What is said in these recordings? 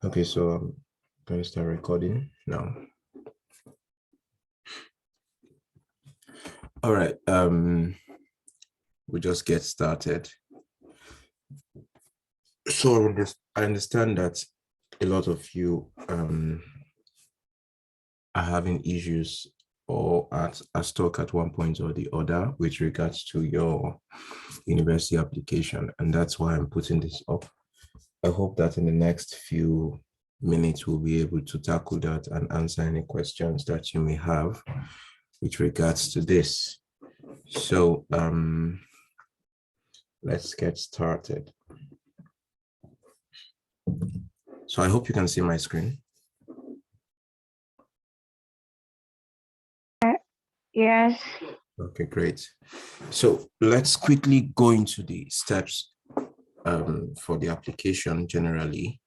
Okay, so I'm going to start recording now. All right, we'll just get started. So I understand that a lot of you are having issues or are stuck at one point or the other with regards to your university application, and that's why I'm putting this up. I hope that in the next few minutes we'll be able to tackle that and answer any questions that you may have with regards to this. So let's get started. So I hope you can see my screen. Yes. Okay, great. So let's quickly go into the steps for the application generally.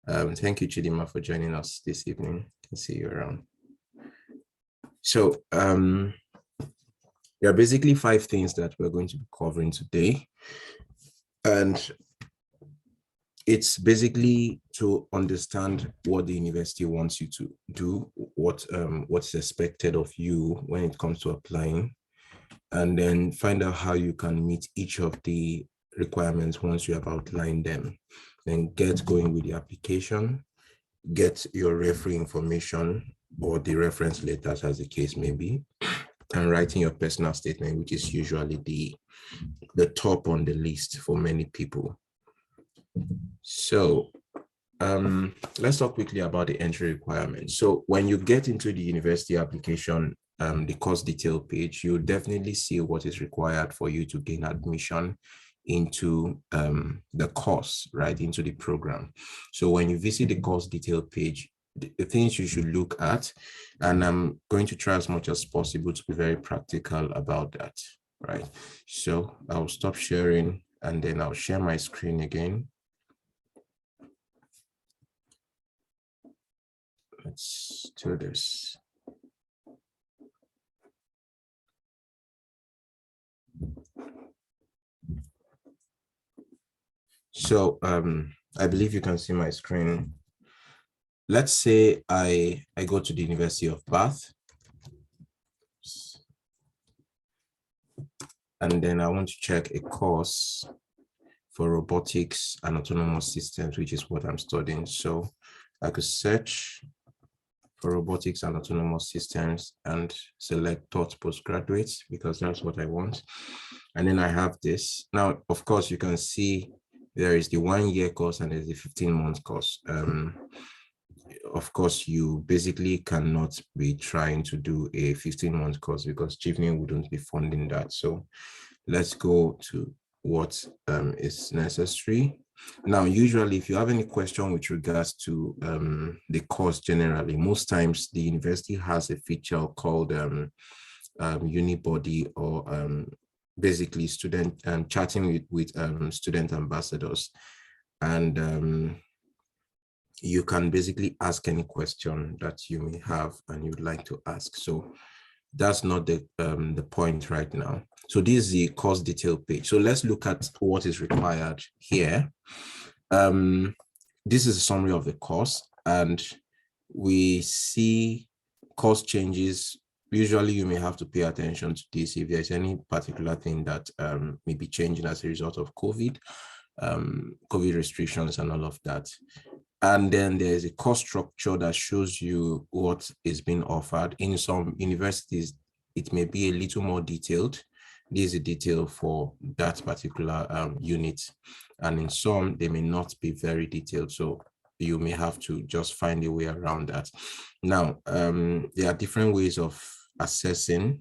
Thank you, Chidima, for joining us this evening. I can see you around. So there are basically 5 things that we're going to be covering today. And it's basically to understand what the university wants you to do, what's expected of you when it comes to applying, and then find out how you can meet each of the requirements once you have outlined them. Then get going with the application, get your referee information or the reference letters as the case may be, and writing your personal statement, which is usually the top on the list for many people. So let's talk quickly about the entry requirements. So when you get into the university application, the course detail page, you'll definitely see what is required for you to gain admission into the course, right, into the program. So when you visit the course detail page, the things you should look at, and I'm going to try as much as possible to be very practical about that, right? So I'll stop sharing and then I'll share my screen again. Let's do this. So I believe you can see my screen. Let's say I go to the University of Bath. And then I want to check a course for robotics and autonomous systems, which is what I'm studying. So I could search for robotics and autonomous systems and select taught postgraduates because that's what I want. And then I have this. Now, of course, you can see there is the 1-year course and there's the 15-month course. Of course, you basically cannot be trying to do a 15-month course because GVNE wouldn't be funding that. So let's go to what is necessary. Now, usually, if you have any question with regards to the course generally, most times the university has a feature called Unibody or basically student chatting with student ambassadors. And you can basically ask any question that you may have and you'd like to ask. So that's not the point right now. So this is the course detail page. So let's look at what is required here. This is a summary of the course, and we see course changes. Usually you may have to pay attention to this if there's any particular thing that may be changing as a result of COVID restrictions and all of that. And then there's a course structure that shows you what is being offered. In some universities, it may be a little more detailed. There's a detail for that particular unit. And in some, they may not be very detailed. So you may have to just find a way around that. Now, there are different ways of assessing.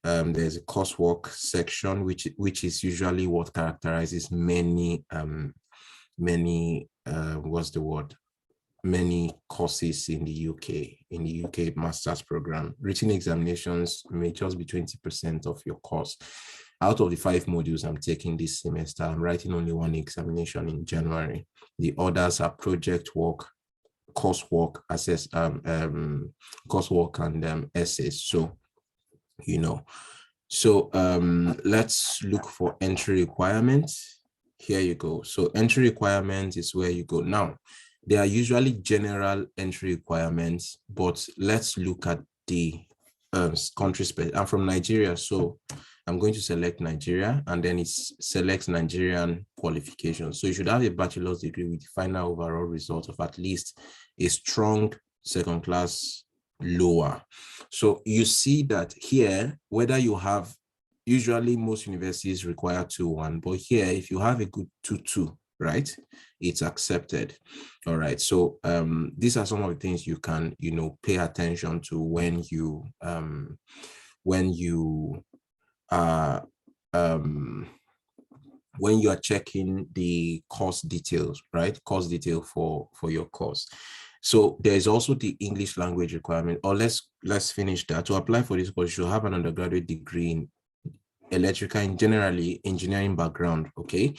There's a coursework section, which is usually what characterizes many many courses in the UK master's program. Written examinations may just be 20% of your course. Out of the 5 modules I'm taking this semester, I'm writing only 1 examination in January. The others are project work, coursework, coursework and essays. So, let's look for entry requirements. here you go. So entry requirements is where you go. Now, they are usually general entry requirements, but let's look at the country space. I'm from Nigeria, so I'm going to select Nigeria, and then it selects Nigerian qualifications. So you should have a bachelor's degree with final overall result of at least a strong second class lower. So you see that here, whether you have, usually most universities require 2-1, but here, if you have a good 2-2, right, it's accepted. All right. So these are some of the things you can, pay attention to when you are when you are checking the course details, right? Course detail for your course. So there's also the English language requirement. Or let's finish that. To apply for this course, you should have an undergraduate degree in electrical and generally engineering background. Okay,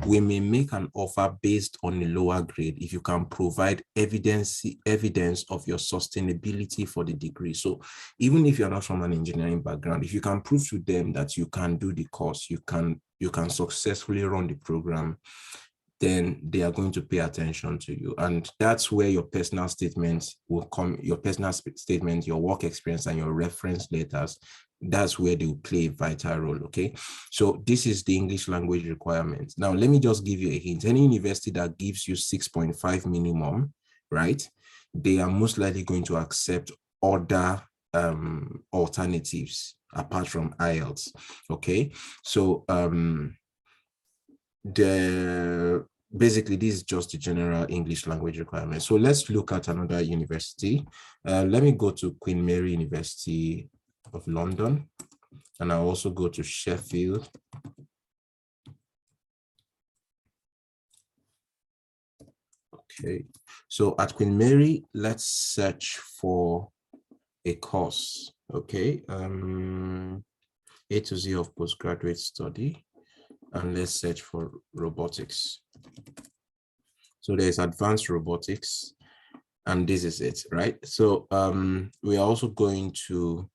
we may make an offer based on a lower grade if you can provide evidence of your sustainability for the degree. So even if you're not from an engineering background, if you can prove to them that you can do the course, you can successfully run the program, then they are going to pay attention to you. And that's where your personal statements will come, your personal statement, your work experience, and your reference letters. That's where they will play a vital role. Okay, so this is the English language requirement. Now, let me just give you a hint. Any university that gives you 6.5 minimum, right, they are most likely going to accept other alternatives apart from IELTS. Okay, so basically this is just the general English language requirement. So let's look at another university. Let me go to Queen Mary University of London, and I'll also go to Sheffield. Okay, so at Queen Mary, let's search for a course. Okay, A to Z of postgraduate study, and let's search for robotics. So there's advanced robotics, and this is it, right? So we are also going to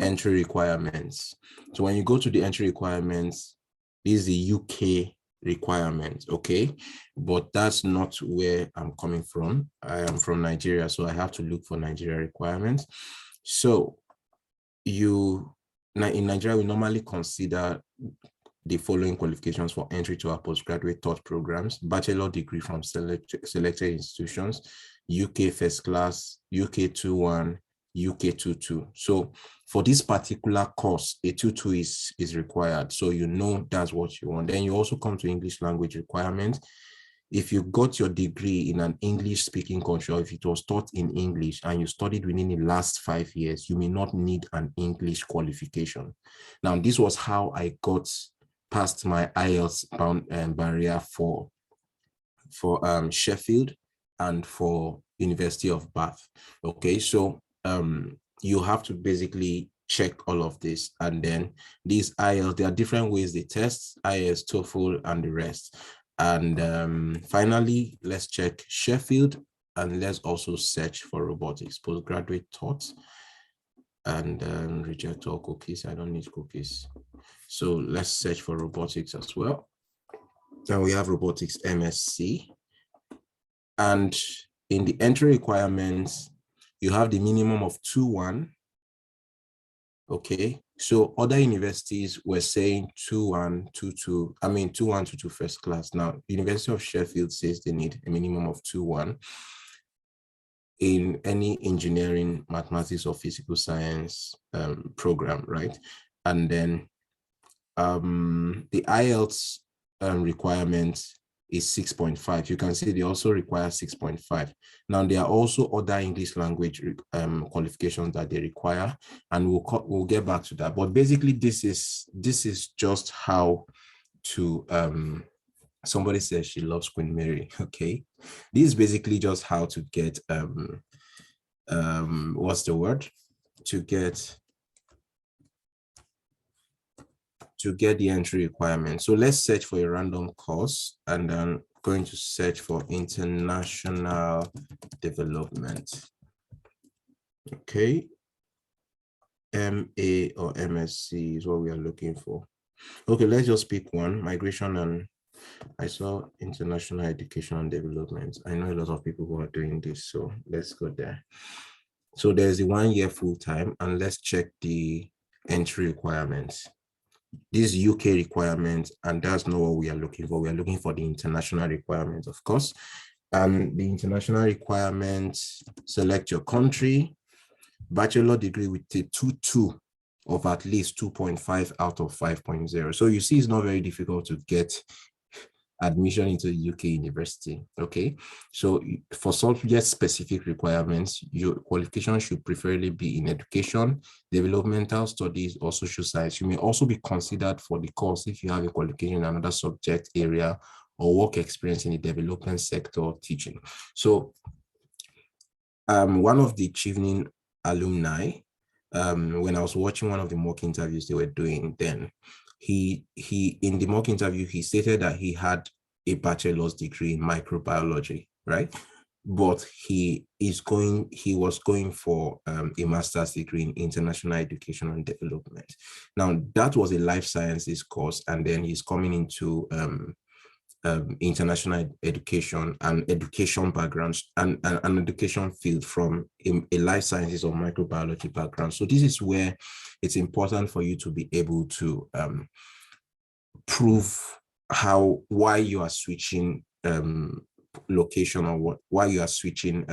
entry requirements. So when you go to the entry requirements, this is the UK requirement, okay? But that's not where I'm coming from. I am from Nigeria, so I have to look for Nigeria requirements. So in Nigeria, we normally consider the following qualifications for entry to our postgraduate taught programs: bachelor degree from selected institutions, UK first class, UK 2-1, UK 2-2. So for this particular course, a 2-2 is required. So that's what you want. Then you also come to English language requirements. If you got your degree in an English speaking country, or if it was taught in English and you studied within the last 5 years, you may not need an English qualification. Now, this was how I got past my IELTS barrier for Sheffield and for University of Bath. Okay, so you have to basically check all of this, and then these IELTS, there are different ways they test: IELTS, TOEFL, and the rest. And finally, let's check Sheffield, and let's also search for robotics postgraduate taught, and reject all cookies. I don't need cookies. So let's search for robotics as well. Then we have robotics MSc. And in the entry requirements, you have the minimum of 2-1. Okay, so other universities were saying 2-1, 2-2. I mean 2-1, 2-2 first class. Now, University of Sheffield says they need a minimum of 2-1 in any engineering, mathematics, or physical science program, right? And then the IELTS requirement is 6.5. You can see they also require 6.5. Now, there are also other English language qualifications that they require, and we'll get back to that. But basically, this is just how to somebody says she loves Queen Mary. Okay, this is basically just how to get what's the word? To get the entry requirement. So let's search for a random course, and then going to search for international development. Okay, MA or MSc is what we are looking for. Okay, let's just pick one: migration and I saw international education and development. I know a lot of people who are doing this, so let's go there. So there's the 1 year full time, and let's check the entry requirements. This UK requirement, and that's not what we are looking for. We are looking for the international requirements, of course. And the international requirements, select your country, bachelor degree with a 2.2 of at least 2.5 out of 5.0. So you see, it's not very difficult to get admission into a UK university. Okay, so for subject specific requirements, your qualification should preferably be in education, developmental studies, or social science. You may also be considered for the course if you have a qualification in another subject area or work experience in the development sector or teaching. So one of the Chevening alumni, when I was watching one of the mock interviews they were doing then, he in the mock interview, he stated that he had a bachelor's degree in microbiology, right? But he was going for a master's degree in international education and development. Now, that was a life sciences course, and then he's coming into international education and education backgrounds and an education field from a life sciences or microbiology background. So this is where it's important for you to be able to prove why you are switching location, or why you are switching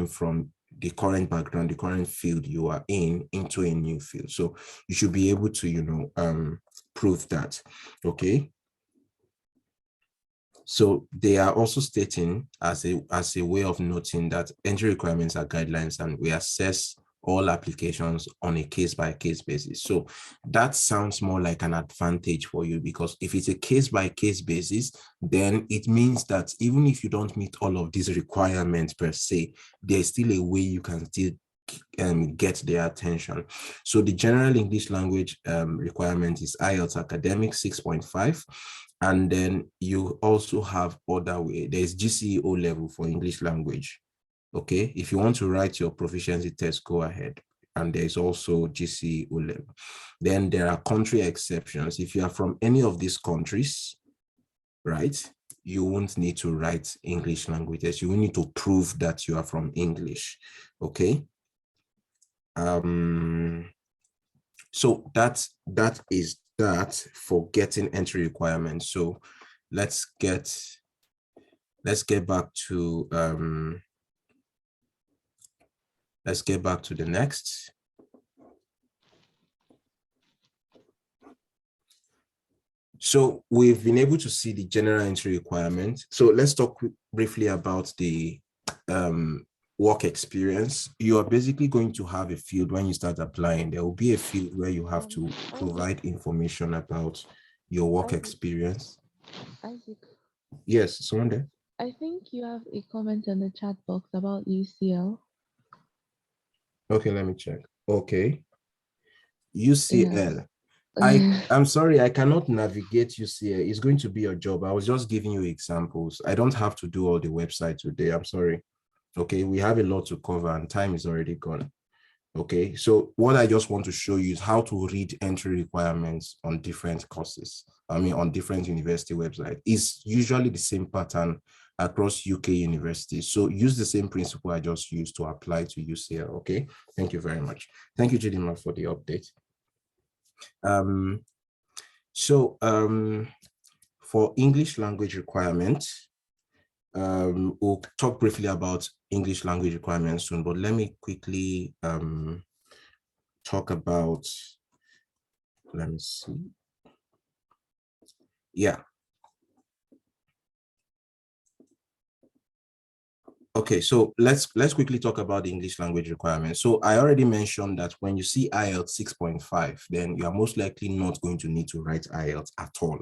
from the current background, the current field you are in, into a new field. So you should be able to prove that. Okay. So they are also stating as a way of noting that entry requirements are guidelines, and we assess all applications on a case-by-case basis. So that sounds more like an advantage for you, because if it's a case-by-case basis, then it means that even if you don't meet all of these requirements per se, there's still a way you can still get their attention. So the general English language requirement is IELTS academic 6.5. And then you also have other way. There's GCE O level for English language. Okay, if you want to write your proficiency test, go ahead. And there's also GCE O level. Then there are country exceptions. If you are from any of these countries, right, you won't need to write English languages. You will need to prove that you are from English. Okay. So that is that for getting entry requirements. So let's get back to the next. So we've been able to see the general entry requirement. So let's talk briefly about the work experience. You are basically going to have a field when you start applying. There will be a field where you have to provide information about your work experience. Isaac. Yes, someone there? I think you have a comment on the chat box about UCL. Okay, let me check. Okay. UCL. Yeah. I'm sorry, I cannot navigate UCL. It's going to be your job. I was just giving you examples. I don't have to do all the website today. I'm sorry. Okay, we have a lot to cover and time is already gone. Okay, so what I just want to show you is how to read entry requirements on different courses. On different university websites. It's usually the same pattern across UK universities. So use the same principle I just used to apply to UCL. Okay, thank you very much. Thank you, Chidima, for the update. For English language requirements, we'll talk briefly about English language requirements soon, but let me quickly talk about, let me see. Yeah. Okay, so let's quickly talk about the English language requirements. So I already mentioned that when you see IELTS 6.5, then you are most likely not going to need to write IELTS at all.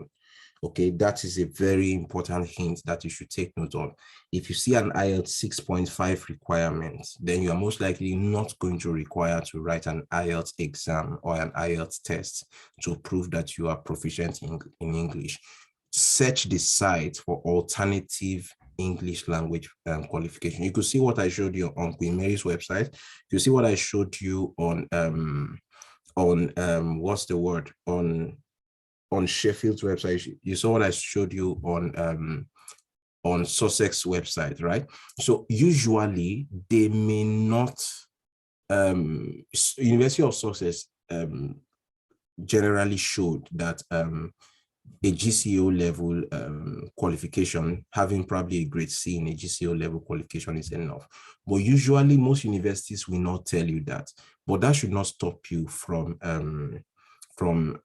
Okay, that is a very important hint that you should take note of. If you see an IELTS 6.5 requirement, then you are most likely not going to require to write an IELTS exam or an IELTS test to prove that you are proficient in English. Search the site for alternative English language qualification. You could see what I showed you on Queen Mary's website. You see what I showed you on what's the word, on on Sheffield's website, you saw what I showed you on Sussex website, right? So usually they may not, University of Sussex generally showed that a GCO level qualification, having probably a grade C in a GCO level qualification is enough. But usually most universities will not tell you that, but that should not stop you from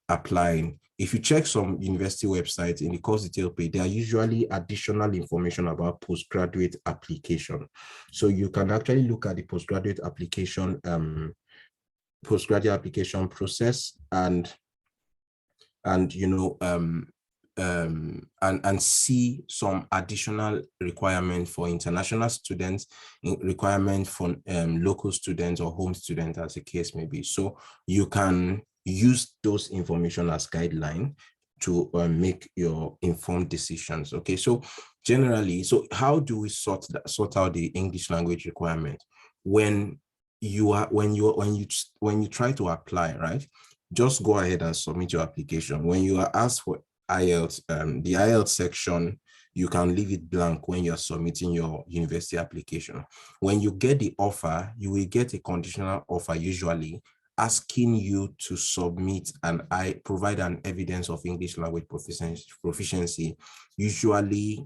applying. If you check some university websites in the course detail page, there are usually additional information about postgraduate application. So you can actually look at the postgraduate application process and you know and see some additional requirement for international students, requirement for local students or home students, as the case may be. So you can use those information as guideline to make your informed decisions. Okay, so generally, so how do we sort out the English language requirement? When you try to apply, right? Just go ahead and submit your application. When you are asked for IELTS, the IELTS section, you can leave it blank when you're submitting your university application. When you get the offer, you will get a conditional offer, usually asking you to submit and provide an evidence of English language proficiency, usually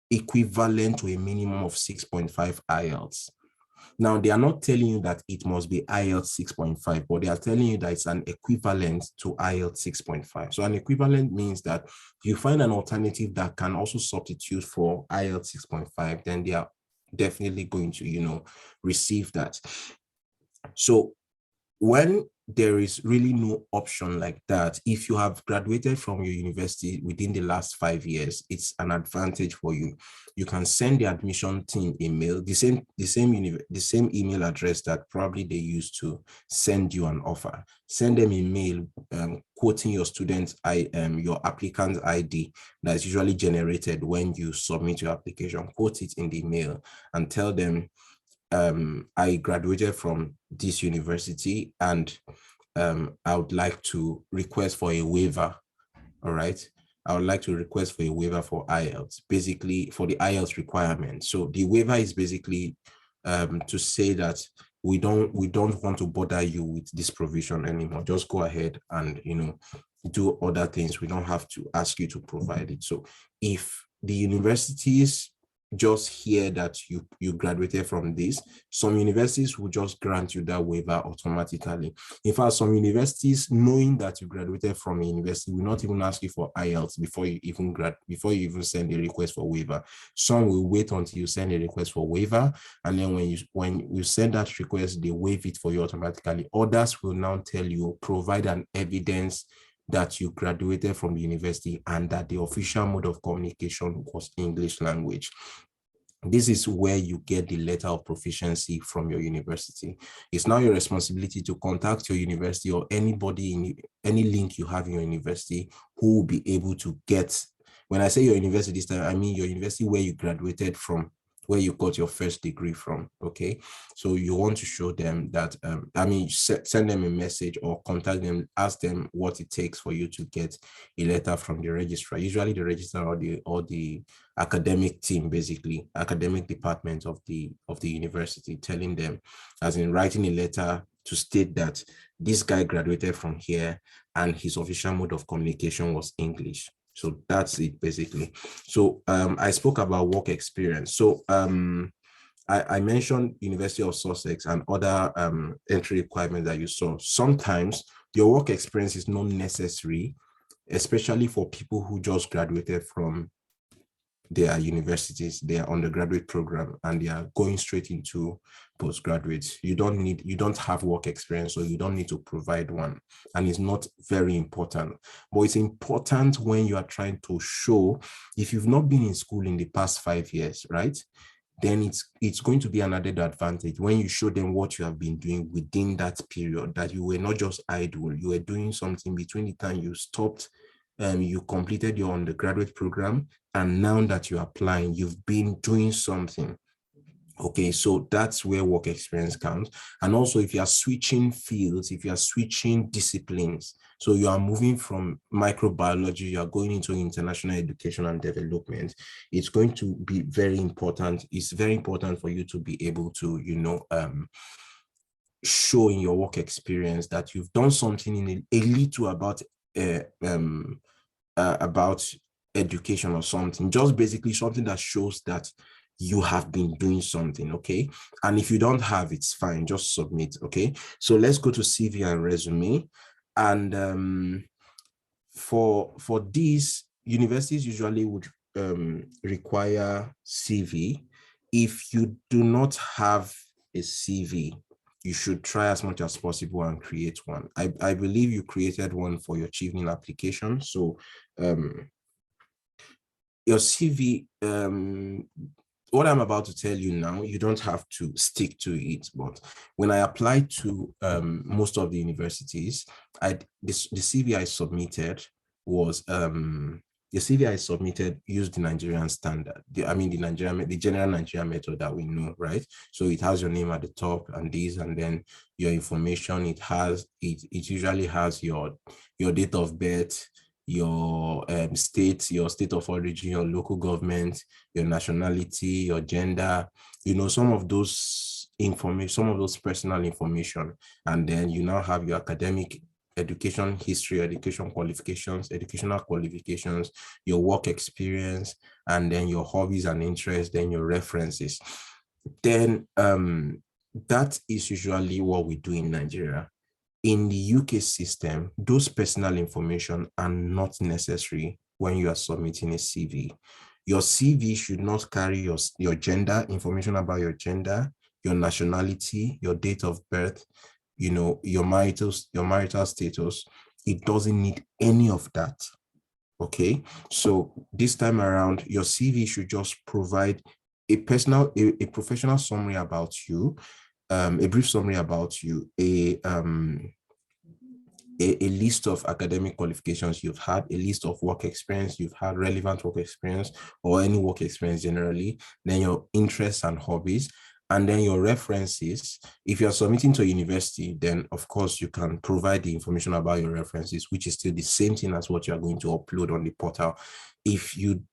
equivalent to a minimum of 6.5 IELTS. Now, they are not telling you that it must be IELTS 6.5, but they are telling you that it's an equivalent to IELTS 6.5. So an equivalent means that if you find an alternative that can also substitute for IELTS 6.5, then they are definitely going to, you know, receive that. So when there is really no option like that, if you have graduated from your university within the last 5 years, it's an advantage for you. You can send the admission team email, the same email address that probably they used to send you an offer. Send them a mail quoting your your applicant's ID that's usually generated when you submit your application. Quote it in the mail and tell them, I graduated from this university and I would like to request for a waiver. All right. I would like to request for a waiver for IELTS, basically for the IELTS requirement. So the waiver is basically to say that we don't want to bother you with this provision anymore. Just go ahead and, you know, do other things. We don't have to ask you to provide it. So if the universities just hear that you graduated from this, some universities will just grant you that waiver automatically. In fact, some universities, knowing that you graduated from a university, will not even ask you for IELTS before you even send a request for waiver. Some will wait until you send a request for waiver, and then when you send that request, they waive it for you automatically. Others will now tell you, provide an evidence that you graduated from the university and that the official mode of communication was English language. This is where you get the letter of proficiency from your university. It's now your responsibility to contact your university or anybody in any link you have in your university who will be able to get, when I say your university this time, I mean your university where you graduated from, where you got your first degree from. Okay, so you want to show them that, send them a message or contact them, ask them what it takes for you to get a letter from the registrar. Usually the registrar or the academic team, basically academic department of the university, telling them, as in writing a letter to state that this guy graduated from here and his official mode of communication was English. So that's it, basically. So I spoke about work experience. So I mentioned University of Sussex and other entry requirements that you saw. Sometimes your work experience is not necessary, especially for people who just graduated from their universities, their undergraduate program, and they are going straight into postgraduate. You don't have work experience, so you don't need to provide one, and it's not very important. But it's important when you are trying to show, if you've not been in school in the past 5 years, right, then it's going to be an added advantage when you show them what you have been doing within that period, that you were not just idle, you were doing something between the time you stopped, you completed your undergraduate program, and now that you're applying, you've been doing something. Okay, so that's where work experience counts. And also if you are switching fields, if you are switching disciplines, so you are moving from microbiology, you are going into international education and development, it's going to be very important. It's very important for you to be able to, show in your work experience that you've done something in a little uh, um, about education or something, just basically something that shows that you have been doing something, okay? And if you don't have, it's fine, just submit, okay? So let's go to CV and resume. And for these, universities usually would require CV. If you do not have a CV, you should try as much as possible and create one. I believe you created one for your Chevening application. So your CV, what I'm about to tell you now, you don't have to stick to it. But when I applied to most of the universities, the CV I submitted was the CV I submitted used the Nigerian standard. The general Nigerian method that we know, right? So it has your name at the top and this, and then your information. It usually has your date of birth, your state, your state of origin, your local government, your nationality, your gender, some of those information, some of those personal information. And then you now have your academic education history, educational qualifications, your work experience, and then your hobbies and interests, then your references. Then that is usually what we do in Nigeria. In the UK system, those personal information are not necessary when you are submitting a CV. Your CV should not carry your gender, information about your gender, your nationality, your date of birth, your marital status. It doesn't need any of that. Okay. So this time around, your CV should just provide a professional summary about you, a brief summary about you, a list of academic qualifications you've had, a list of work experience you've had, relevant work experience, or any work experience generally, then your interests and hobbies, and then your references. If you're submitting to a university, then of course you can provide the information about your references, which is still the same thing as what you're going to upload on the portal. If you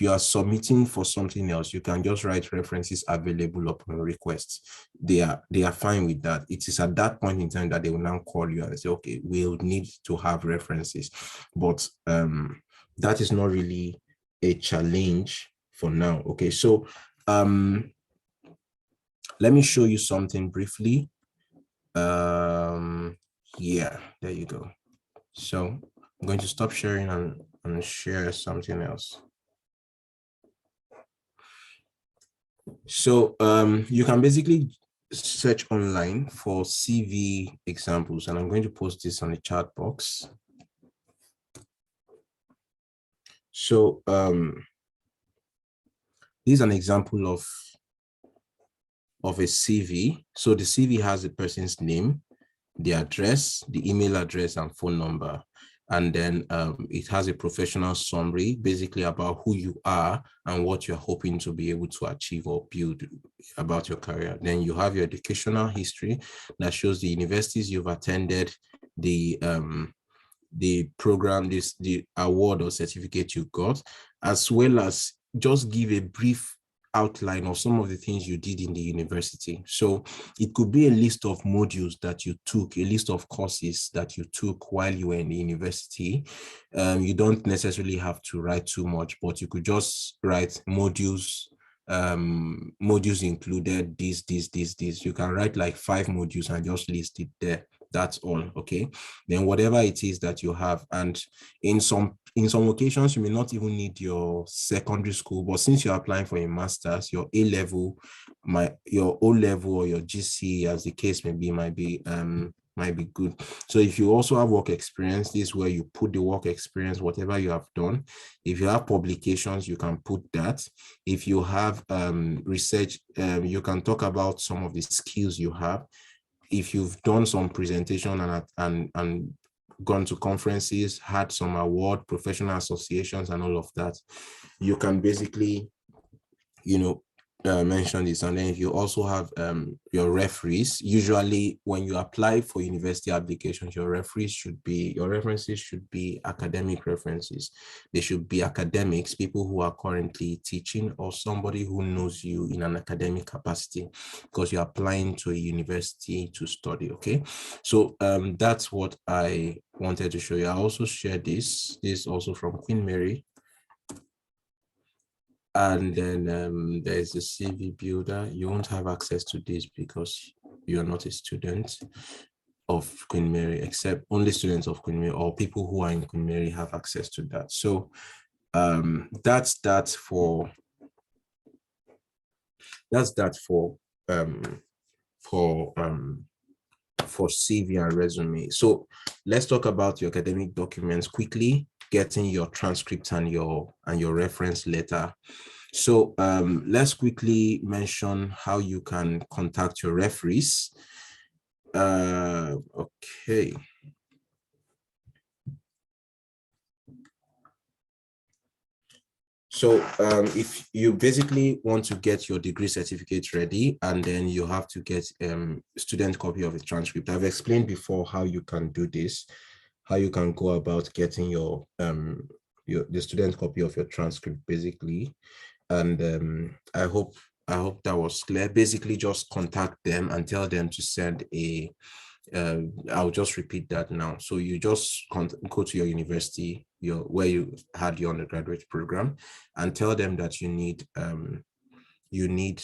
are submitting for something else, you can just write references available upon request. They are fine with that. It is at that point in time that they will now call you and say, okay, we'll need to have references. But that is not really a challenge for now. Okay, so let me show you something briefly. Yeah, there you go. So I'm going to stop sharing and share something else. So you can basically search online for CV examples, and I'm going to post this on the chat box. So this is an example of a CV. So the CV has the person's name, the address, the email address, and phone number. And then it has a professional summary, basically about who you are and what you're hoping to be able to achieve or build about your career. Then you have your educational history that shows the universities you've attended, the program, the award or certificate you got, as well as just give a brief outline of some of the things you did in the university. So it could be a list of modules that you took, a list of courses that you took while you were in the university. You don't necessarily have to write too much, but you could just write modules included this. You can write like 5 modules and just list it there. That's all. Okay, then whatever it is that you have, and in some occasions you may not even need your secondary school, but since you're applying for a master's, your A-level, your O-level, or your GC, as the case may be, might be good. So if you also have work experience, this is where you put the work experience, whatever you have done. If you have publications, you can put that. If you have research, you can talk about some of the skills you have. If you've done some presentation and gone to conferences, had some award, professional associations, and all of that, you can basically, mention this. And then you also have your referees. Usually when you apply for university applications, your referees should be, your references should be academic references. They should be academics, people who are currently teaching, or somebody who knows you in an academic capacity, because you're applying to a university to study. Okay, so that's what I wanted to show you. I also shared this also from Queen Mary. And then there's the CV builder. You won't have access to this because you're not a student of Queen Mary, except only students of Queen Mary or people who are in Queen Mary have access to that. So that's that for CV and resume. So let's talk about your academic documents quickly, getting your transcript and your reference letter. So let's quickly mention how you can contact your referees. Okay. So if you basically want to get your degree certificate ready, and then you have to get student copy of a transcript. I've explained before how you can do this, how you can go about getting your the student copy of your transcript basically. And I hope that was clear. Basically, just contact them and tell them to send a I'll just repeat that now. So you just go to your university, where you had your undergraduate program, and tell them that you need you need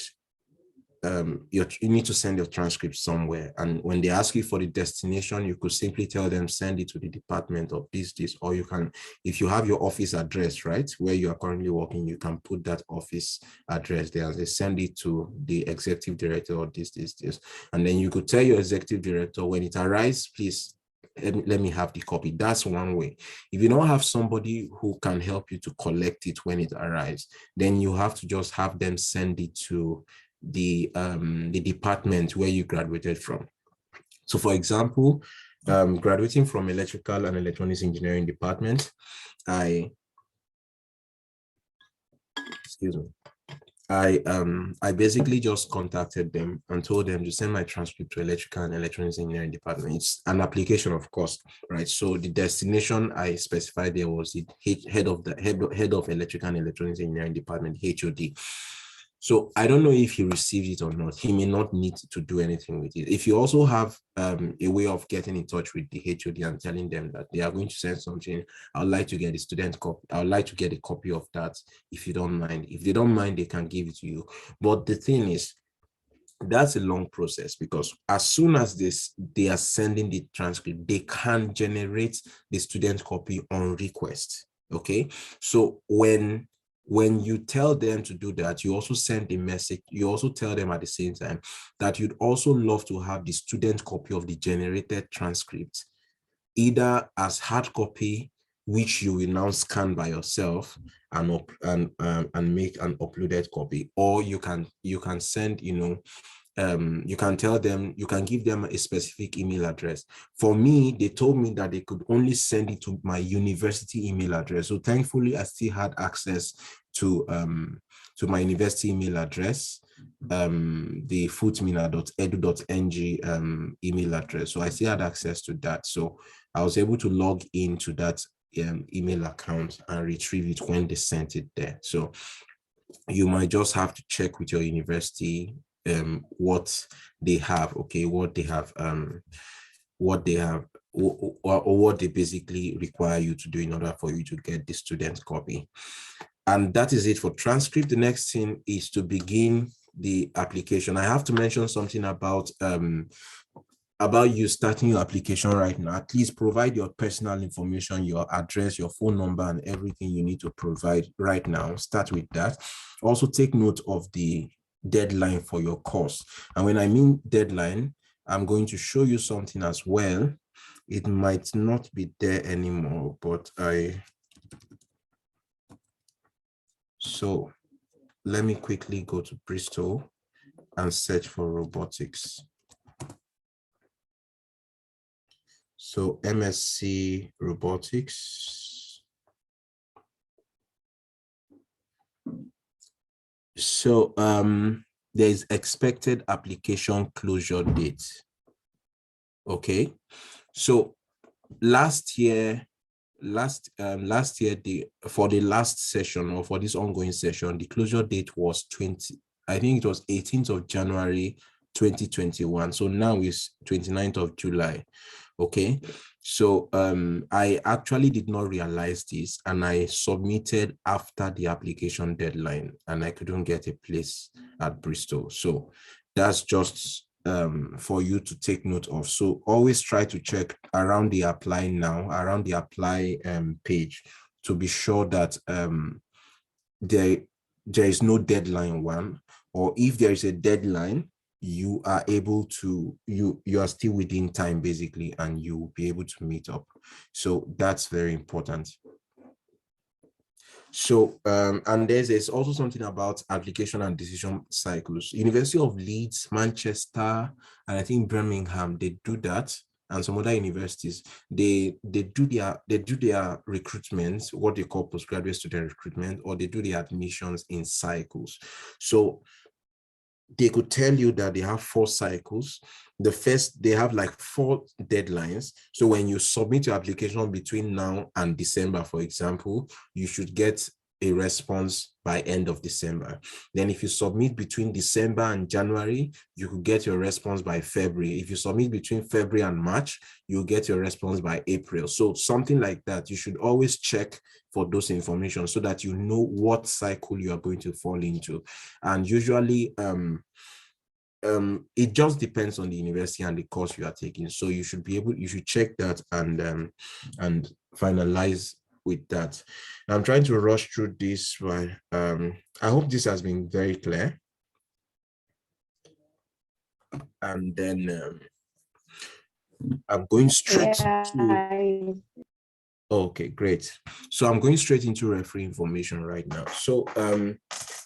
to send your transcript somewhere. And when they ask you for the destination, you could simply tell them, send it to the department of this, or you can, if you have your office address, right, where you are currently working, you can put that office address there. They send it to the executive director or this. And then you could tell your executive director, when it arrives, please let me have the copy. That's one way. If you don't have somebody who can help you to collect it when it arrives, then you have to just have them send it to the department where you graduated from. So for example, graduating from electrical and electronics engineering department, I basically just contacted them and told them to send my transcript to electrical and electronics engineering department. It's an application, of course, right? So the destination I specified there was the head of electrical and electronics engineering department, HOD. So I don't know if he received it or not. He may not need to do anything with it. If you also have a way of getting in touch with the HOD and telling them that they are going to send something, I would like to get a student copy. I would like to get a copy of that, if you don't mind. If they don't mind, they can give it to you. But the thing is, that's a long process, because as soon as they are sending the transcript, they can generate the student copy on request. Okay, so when you tell them to do that, you also send a message. You also tell them at the same time that you'd also love to have the student copy of the generated transcript, either as hard copy, which you will now scan by yourself and make an uploaded copy, or you can send, you can tell them, you can give them a specific email address. For me, they told me that they could only send it to my university email address. So thankfully, I still had access to my university email address, the footmina.edu.ng email address. So I still had access to that. So I was able to log into that email account and retrieve it when they sent it there. So you might just have to check with your university what they have, okay, what they have, or what they basically require you to do in order for you to get the student copy. And that is it for transcript. The next thing is to begin the application. I have to mention something about you starting your application right now. At least provide your personal information, your address, your phone number, and everything you need to provide right now. Start with that. Also take note of the deadline for your course. And when I mean deadline, I'm going to show you something as well. It might not be there anymore, but so let me quickly go to Bristol and search for robotics. So MSc robotics. So there is expected application closure date. Okay, so last year, for the last session or for this ongoing session, the closure date was 20. I think it was 18th of January 2021. So now is 29th of July. Okay, so I actually did not realize this, and I submitted after the application deadline, and I couldn't get a place at Bristol. So that's just for you to take note of. So always try to check around the apply now, around the apply page, to be sure that there is no deadline one, or if there is a deadline, you are able to, you are still within time basically, and you will be able to meet up. So that's very important. So and there's also something about application and decision cycles. University of Leeds, Manchester, and I think Birmingham, they do that, and some other universities, they do their recruitment, what they call postgraduate student recruitment, or they do the admissions in cycles. So they could tell you that they have 4 cycles. The first, they have like 4 deadlines. So when you submit your application between now and December, for example, you should get a response by end of December. Then if you submit between December and January, you could get your response by February. If you submit between February and March, you'll get your response by April. So something like that. You should always check for those information so that you know what cycle you are going to fall into. And usually it just depends on the university and the course you are taking. So you should check that and finalize with that. I'm trying to rush through this, but I hope this has been very clear. And then I'm going straight to, okay, great. So I'm going straight into referee information right now. So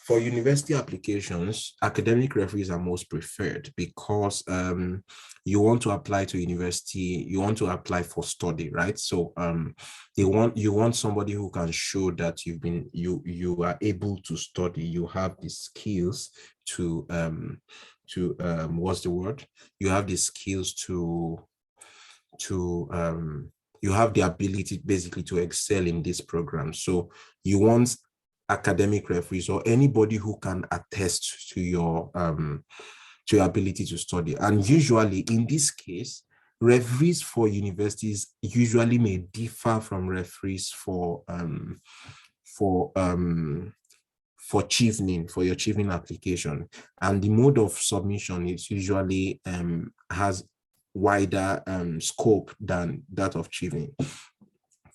for university applications, academic referees are most preferred because you want to apply to university, you want to apply for study, right? So you want somebody who can show that you are able to study, you have the skills to what's the word? You have the skills to you have the ability basically to excel in this program. So you want academic referees or anybody who can attest to your ability to study. And usually in this case, referees for universities usually may differ from referees for Chevening, for your Chevening application. And the mode of submission is usually has wider scope than that of Chevening.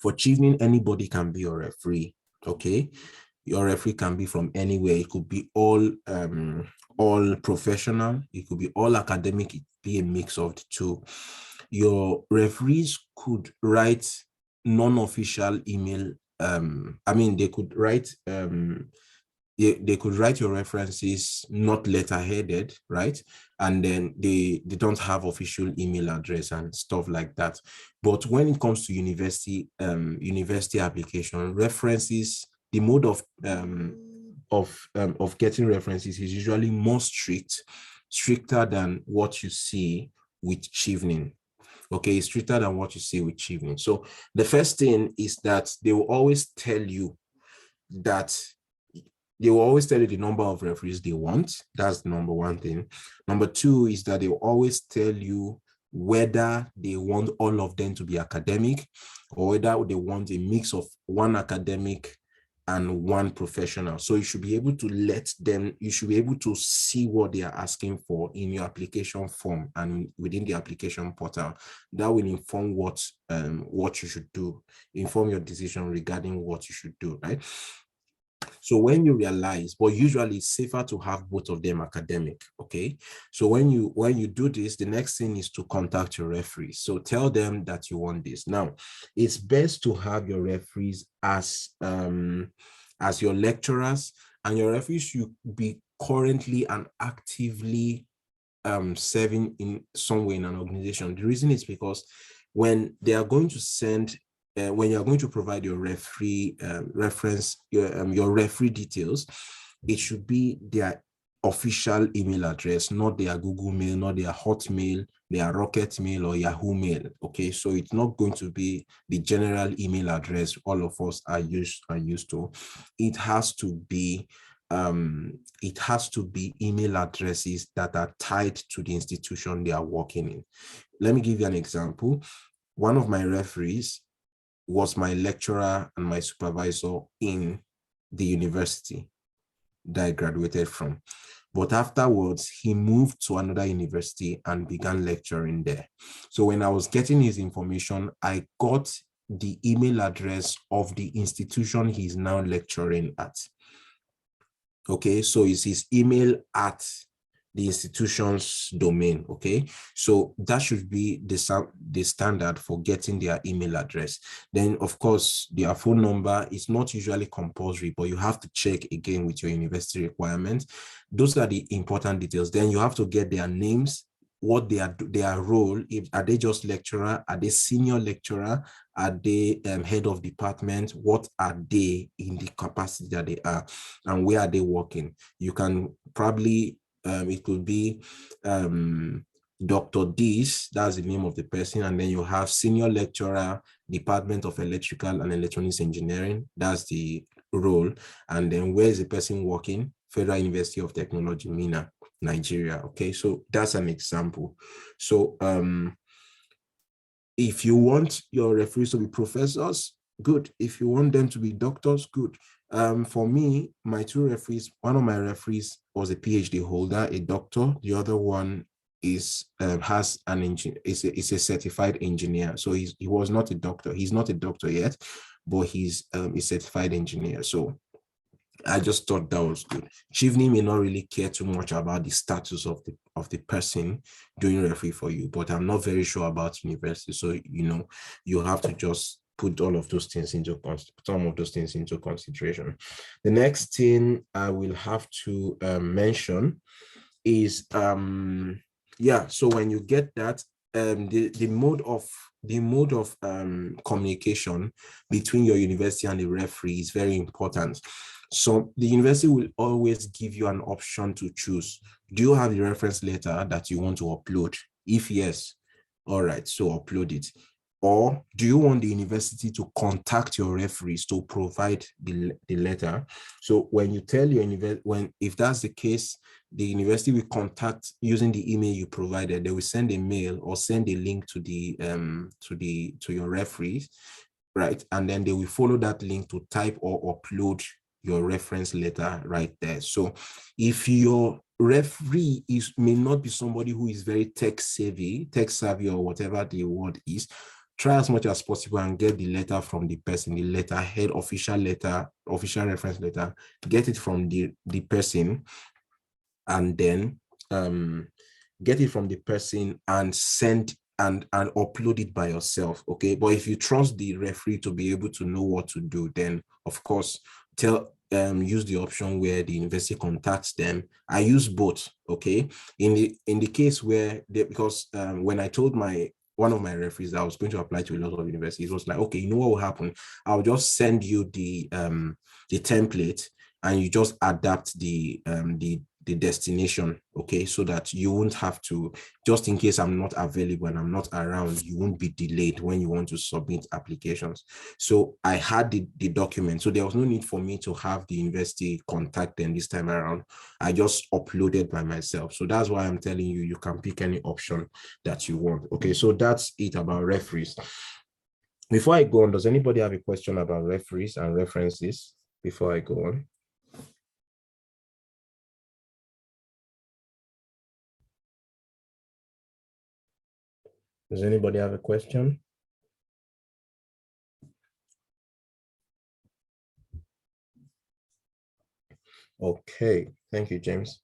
For Chevening, anybody can be your referee. Okay, your referee can be from anywhere. It could be all professional, it could be all academic, it could be a mix of the two. Your referees could write non-official email. They could write they could write your references not letterheaded, right? And then they don't have official email address and stuff like that. But when it comes to university application references, the mode of getting references is usually more stricter than what you see with Chevening. Okay, stricter than what you see with Chevening. So the first thing is that they will always tell you the number of referees they want. That's the number one thing. Number two is that they will always tell you whether they want all of them to be academic or whether they want a mix of one academic and one professional. So you should be able to see what they are asking for in your application form and within the application portal. That will inform what you should do, inform your decision regarding what you should do, right? So when you realize, but usually it's safer to have both of them academic, okay? So when you do this, the next thing is to contact your referees. So tell them that you want this. Now, it's best to have your referees as your lecturers, and your referees should be currently and actively serving in some way in an organization. The reason is because when they are going to send when you're going to provide your referee reference, your referee details, it should be their official email address, not their Google Mail, not their Hotmail, their Rocket Mail or Yahoo Mail. Okay, so it's not going to be the general email address all of us are used to. It has to be email addresses that are tied to the institution they are working in. Let me give you an example. One of my referees was my lecturer and my supervisor in the university that I graduated from. But afterwards, he moved to another university and began lecturing there. So when I was getting his information, I got the email address of the institution he's now lecturing at. Okay, so it's his email at the institution's domain. Okay, so that should be the standard for getting their email address. Then of course their phone number is not usually compulsory, but you have to check again with your university requirements. Those are the important details. Then you have to get their names, what their role, if are they just lecturer, are they senior lecturer, are they head of department, what are they in the capacity that they are, and where are they working. You can probably it could be Dr. Dis, that's the name of the person, and then you have senior lecturer, Department of Electrical and Electronics Engineering, that's the role. And then where is the person working? Federal University of Technology, Minna, Nigeria. Okay, so that's an example. So if you want your referees to be professors, good. If you want them to be doctors, good. For me, my two referees, one of my referees was a PhD holder, a doctor. The other one is has an engineer, is a certified engineer. So he was not a doctor. He's not a doctor yet, but he's a certified engineer. So I just thought that was good. Chivney may not really care too much about the status of the person doing referee for you, but I'm not very sure about university. So you have to just put all of those things into consideration. The next thing I will have to mention is so when you get that, the mode of communication between your university and the referee is very important. So the university will always give you an option to choose. Do you have the reference letter that you want to upload? If yes, all right, so upload it. Or do you want the university to contact your referees to provide the letter? So when you tell your university, if that's the case, the university will contact using the email you provided. They will send a mail or send a link to your referees, right? And then they will follow that link to type or upload your reference letter right there. So if your referee may not be somebody who is very tech savvy or whatever the word is, try as much as possible and get the letter from the person, the letterhead, official reference letter, get it from the person, and then get it from the person and send and upload it by yourself. Okay, but if you trust the referee to be able to know what to do, then of course use the option where the university contacts them. I use both. Okay, in the case where because when I told one of my referees that I was going to apply to a lot of universities, was like, okay, you know what will happen? I'll just send you the template and you just adapt the destination, okay, so that you won't have to, just in case I'm not available and I'm not around, you won't be delayed when you want to submit applications. So I had the document, so there was no need for me to have the university contact them this time around. I just uploaded by myself. So that's why I'm telling you, you can pick any option that you want. Okay, so that's it about referees. Before I go on, does anybody have a question about referees and references before I go on? Does anybody have a question? Okay, thank you, James.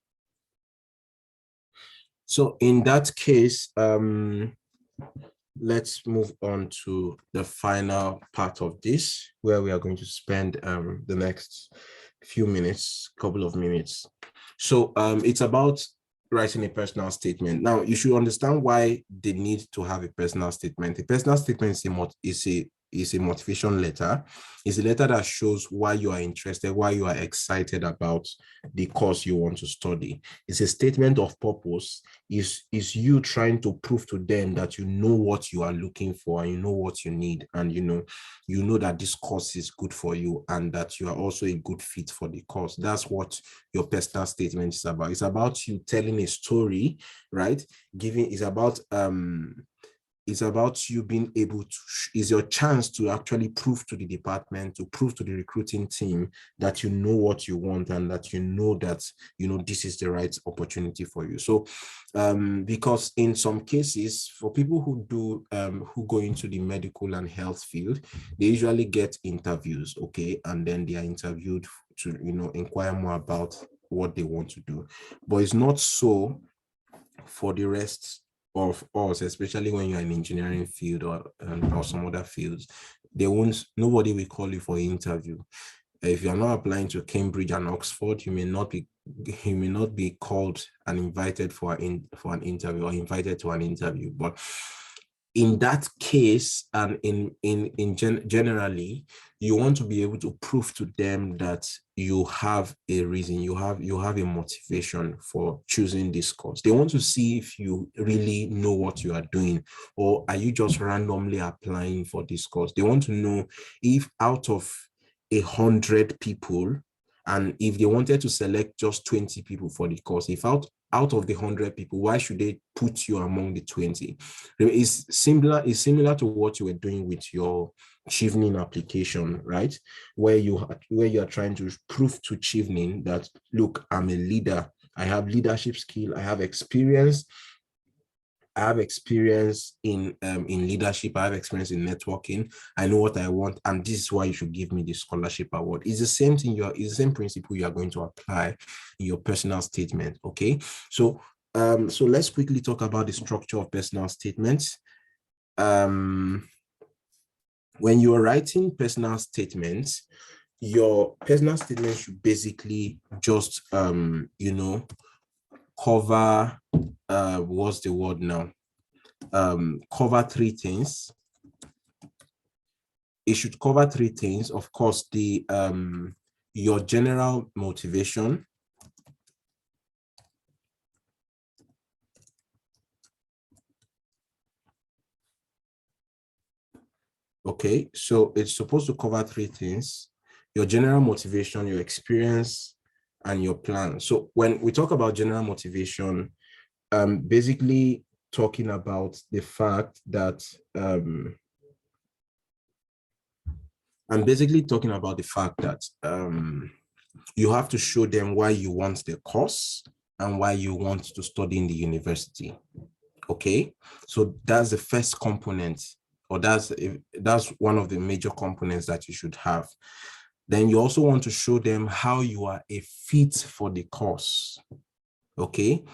So in that case, let's move on to the final part of this, where we are going to spend the next couple of minutes. So it's about writing a personal statement. Now, you should understand why they need to have a personal statement. A personal statement is is a motivation letter. It's a letter that shows why you are interested, why you are excited about the course you want to study. It's a statement of purpose. Is you trying to prove to them that you know what you are looking for and you know what you need, and you know that this course is good for you and that you are also a good fit for the course. That's what your personal statement is about. It's about you telling a story, right? It's about you being able to, is your chance to actually prove to the department, to prove to the recruiting team that you know what you want and that this is the right opportunity for you. So because in some cases, for people who go into the medical and health field, they usually get interviews, okay, and then they are interviewed to inquire more about what they want to do. But it's not so for the rest of us, especially when you're in engineering field or some other fields. Nobody will call you for an interview. If you're not applying to Cambridge and Oxford, you may not be called and invited for an interview or invited to an interview. But in that case, and generally, you want to be able to prove to them that you have a reason, you have a motivation for choosing this course. They want to see if you really know what you are doing, or are you just randomly applying for this course. They want to know if out of 100 people, and if they wanted to select just 20 people for the course, if out of the 100 people, why should they put you among the 20? It's similar to what you were doing with your Chevening application, right? Where you are trying to prove to Chevening that, look, I'm a leader. I have leadership skill. I have experience. I have experience in leadership. I have experience in networking. I know what I want, and this is why you should give me the scholarship award. It's the same thing. It's the same principle you are going to apply in your personal statement. Okay, so let's quickly talk about the structure of personal statements. When you are writing personal statements, your personal statement should basically just cover what's the word now? Cover three things. It should cover three things. Of course, the your general motivation. Okay, so it's supposed to cover three things: your general motivation, your experience, and your plan. So when we talk about general motivation, basically talking about the fact that you have to show them why you want the course and why you want to study in the university. Okay, so that's the first component, or that's one of the major components that you should have. Then you also want to show them how you are a fit for the course. Okay,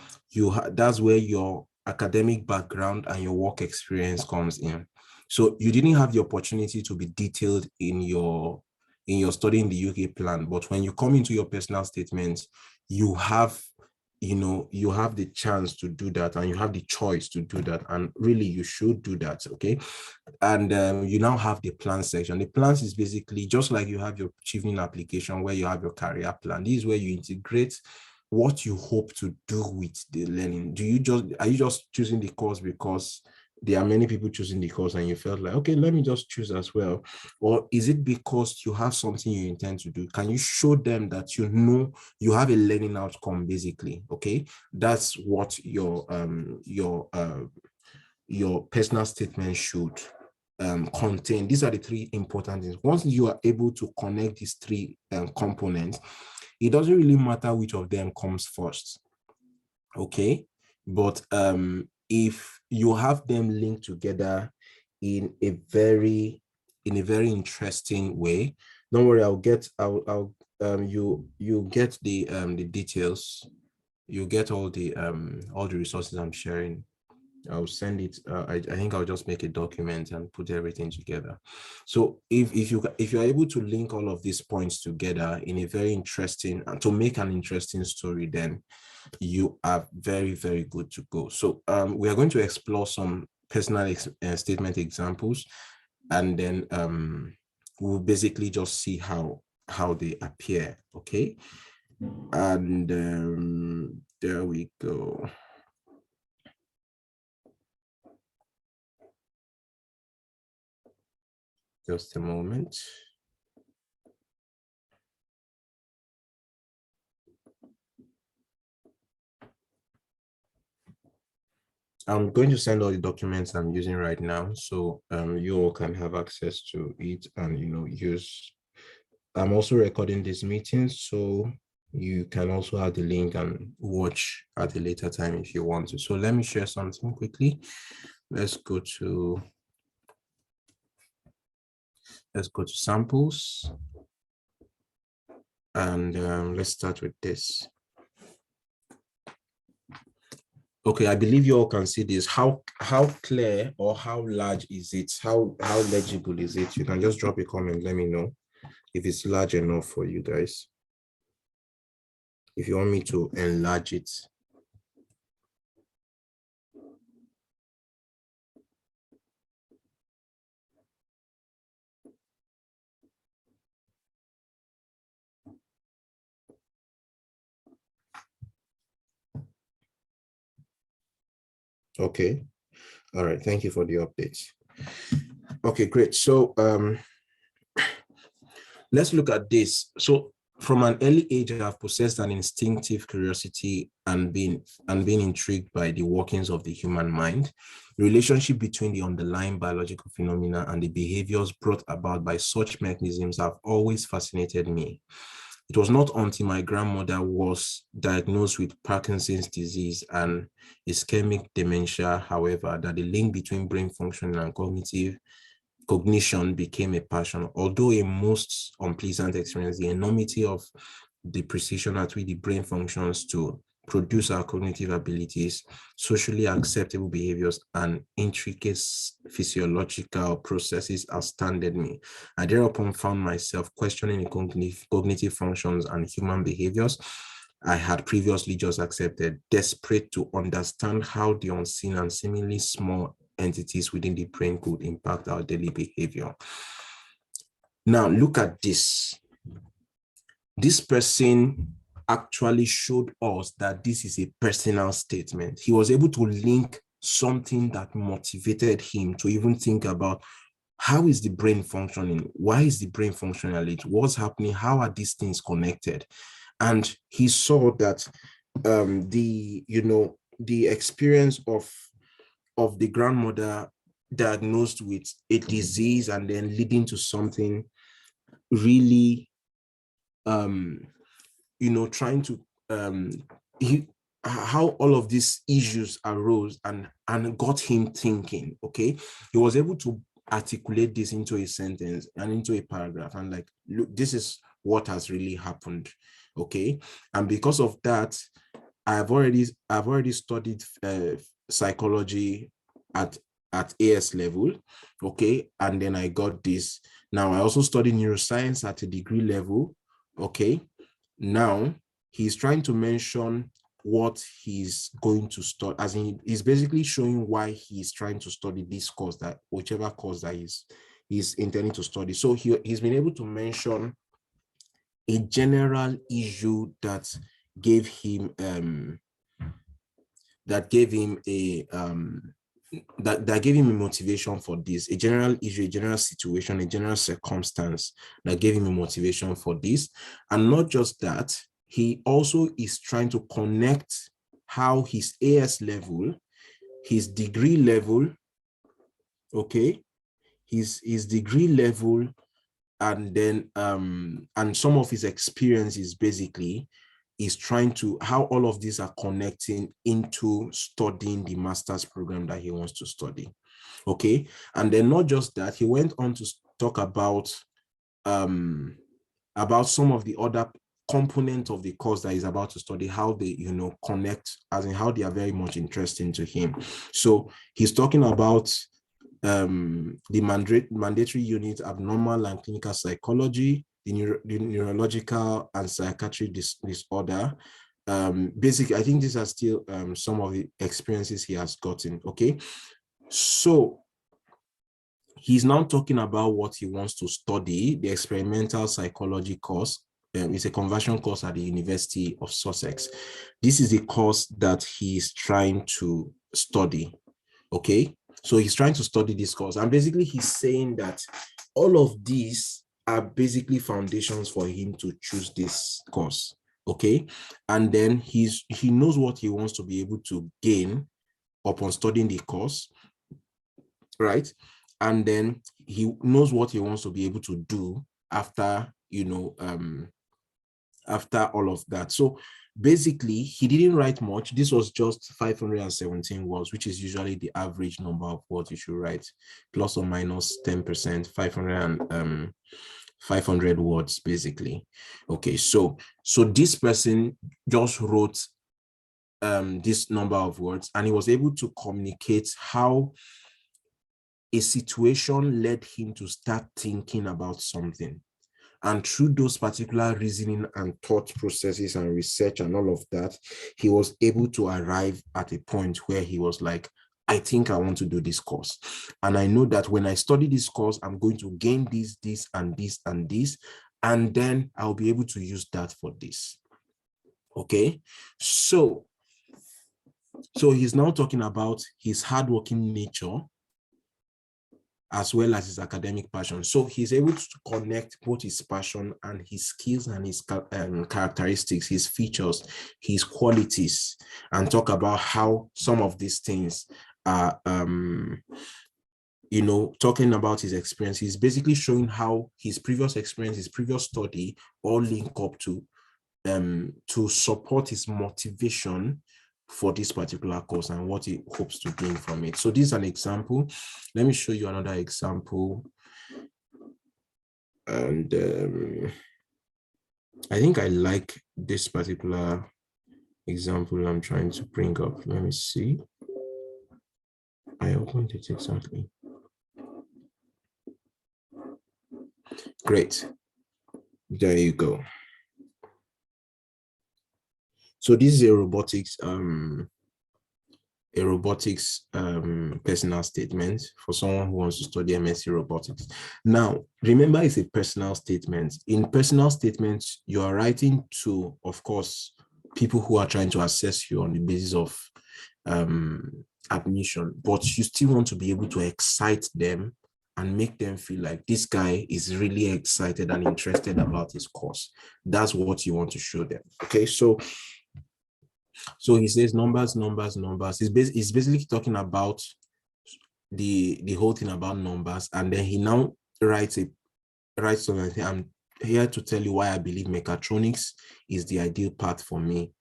that's where your academic background and your work experience comes in. So you didn't have the opportunity to be detailed in your study in the UK plan, but when you come into your personal statements, you have the chance to do that, and you have the choice to do that, and really you should do that. Okay, and you now have the plan section. The plans is basically just like you have your Chevening application where you have your career plan. This is where you integrate what you hope to do with the learning. Are you just choosing the course because there are many people choosing the course and you felt like, okay, let me just choose as well? Or is it because you have something you intend to do? Can you show them that you have a learning outcome, basically? Okay, that's what your personal statement should contain. These are the three important things. Once you are able to connect these three components, it doesn't really matter which of them comes first. Okay, but if you have them linked together in a very interesting way, don't worry, you get the details. You get all the resources I'm sharing. I'll send it. I think I'll just make a document and put everything together. So if you're able to link all of these points together in a very interesting, and to make an interesting story, then you are very, very good to go. So we are going to explore some personal statement examples. and then we'll basically just see how they appear. Okay, and there we go. Just a moment. I'm going to send all the documents I'm using right now, so you all can have access to it and use. I'm also recording this meeting, so you can also have the link and watch at a later time if you want to. So let me share something quickly. Let's go to samples, and let's start with this. Okay, I believe you all can see this. How clear or how large is it? How legible is it? You can just drop a comment. Let me know if it's large enough for you guys. If you want me to enlarge it. Okay. All right. Thank you for the updates. Okay, great. So let's look at this. So from an early age, I've possessed an instinctive curiosity and been intrigued by the workings of the human mind. The relationship between the underlying biological phenomena and the behaviors brought about by such mechanisms have always fascinated me. It was not until my grandmother was diagnosed with Parkinson's disease and ischemic dementia, however, that the link between brain function and cognition became a passion. Although a most unpleasant experience, the enormity of the precision at which the brain functions to produce our cognitive abilities, socially acceptable behaviors, and intricate physiological processes astounded me. I thereupon found myself questioning the cognitive functions and human behaviors I had previously just accepted, desperate to understand how the unseen and seemingly small entities within the brain could impact our daily behavior. Now, look at this. This person actually showed us that this is a personal statement. He was able to link something that motivated him to even think about how is the brain functioning? Why is the brain functioning? What's happening? How are these things connected? And he saw that the experience of the grandmother diagnosed with a disease and then leading to something really trying to how all of these issues arose and got him thinking. Okay, he was able to articulate this into a sentence and into a paragraph and like, look, this is what has really happened. Okay, and because of that, I've already studied psychology at AS level. Okay, and then I got this. Now I also study neuroscience at a degree level. Okay, now he's trying to mention what he's going to study, as in he's basically showing why he's trying to study this course, that whichever course that he's intending to study. So he's been able to mention a general issue that gave him a that gave him a motivation for this, a general issue, a general situation, a general circumstance that gave him a motivation for this. And not just that, he also is trying to connect how his AS level, his degree level, okay, his degree level, and then and some of his experiences basically is trying to how all of these are connecting into studying the master's program that he wants to study. Okay, and then not just that, he went on to talk about some of the other components of the course that he's about to study, how they connect, as in how they are very much interesting to him. So he's talking about the mandatory unit, abnormal and clinical psychology, the neurological and psychiatric disorder. Basically, I think these are still some of the experiences he has gotten. Okay, so he's now talking about what he wants to study, the experimental psychology course. It's a conversion course at the University of Sussex. This is the course that he's trying to study. Okay, so he's trying to study this course, and basically he's saying that all of these are basically foundations for him to choose this course. Okay, and then he knows what he wants to be able to gain upon studying the course, right? And then he knows what he wants to be able to do after, after all of that. So basically, he didn't write much. This was just 517 words, which is usually the average number of words you should write, plus or minus 10%, 500 words, basically. Okay, so this person just wrote this number of words, and he was able to communicate how a situation led him to start thinking about something. And through those particular reasoning and thought processes and research and all of that, he was able to arrive at a point where he was like, I think I want to do this course. And I know that when I study this course, I'm going to gain this, and this, and this, and then I'll be able to use that for this. Okay, so he's now talking about his hardworking nature as well as his academic passion. So he's able to connect both his passion and his skills and his characteristics, his features, his qualities, and talk about how some of these things are, talking about his experience. He's basically showing how his previous experience, his previous study, all link up to support his motivation for this particular course and what he hopes to gain from it. So this is an example. Let me show you another example. And I think I like this particular example I'm trying to bring up. Let me see. I opened it exactly. Great. There you go. So this is a robotics personal statement for someone who wants to study MSc robotics. Now, remember, it's a personal statement. In personal statements, you are writing to, of course, people who are trying to assess you on the basis of admission, but you still want to be able to excite them and make them feel like this guy is really excited and interested about his course. That's what you want to show them. Okay, so he says numbers. He's basically talking about the whole thing about numbers, and then he now writes something. I'm here to tell you why I believe mechatronics is the ideal path for me.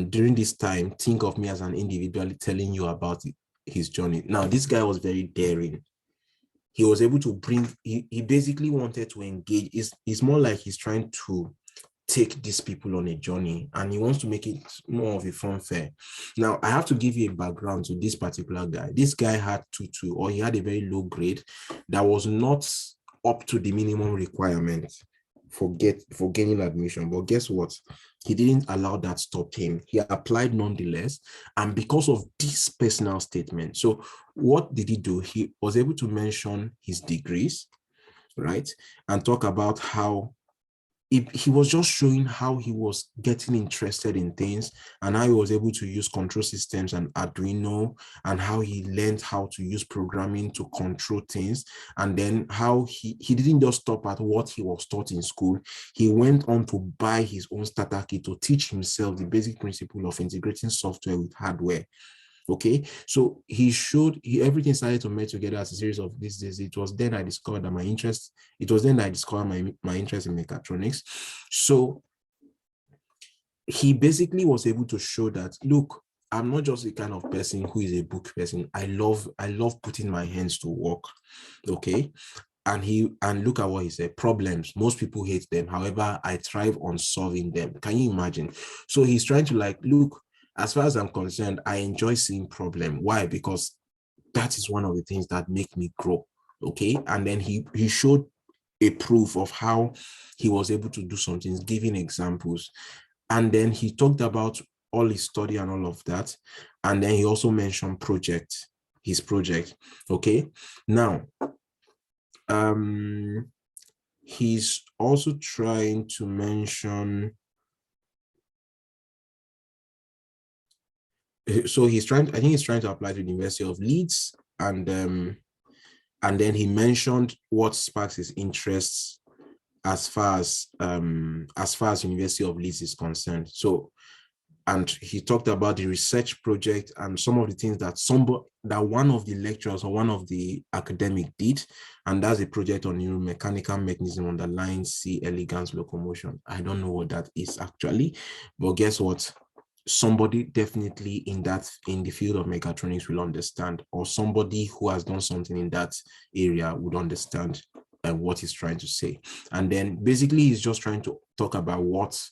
During this time, think of me as an individual telling you about his journey. Now, this guy was very daring. He was able to bring, he basically wanted to engage. It's more like he's trying to take these people on a journey, and he wants to make it more of a fun fair. Now, I have to give you a background to this particular guy. This guy had 2.2, or he had a very low grade that was not up to the minimum requirement for gaining admission. But guess what? He didn't allow that stop him. He applied nonetheless, and because of this personal statement. So what did he do? He was able to mention his degrees, right? And talk about how he was just showing how he was getting interested in things and how he was able to use control systems and Arduino, and how he learned how to use programming to control things. And then how he didn't just stop at what he was taught in school. He went on to buy his own starter kit to teach himself the basic principle of integrating software with hardware. Okay, so he showed everything started to merge together as a series of this. It was then I discovered that my interest in mechatronics. So he basically was able to show that, look, I'm not just the kind of person who is a book person. I love putting my hands to work. Okay. And look at what he said. Problems, most people hate them. However, I thrive on solving them. Can you imagine? So he's trying to look, as far as I'm concerned, I enjoy seeing problem. Why? Because that is one of the things that make me grow. Okay. And then he showed a proof of how he was able to do some things, giving examples. And then he talked about all his study and all of that. And then he also mentioned his project. Okay. Now, he's also trying to mention, so he's trying, I think he's trying to apply to the University of Leeds, and then he mentioned what sparks his interests as far as University of Leeds is concerned. So, and he talked about the research project and some of the things that one of the lecturers or one of the academic did, and that's a project on neuromechanical mechanism underlying C. elegans locomotion. I don't know what that is actually, but guess what? Somebody definitely in the field of mechatronics will understand, or somebody who has done something in that area would understand what he's trying to say. And then basically he's just trying to talk about what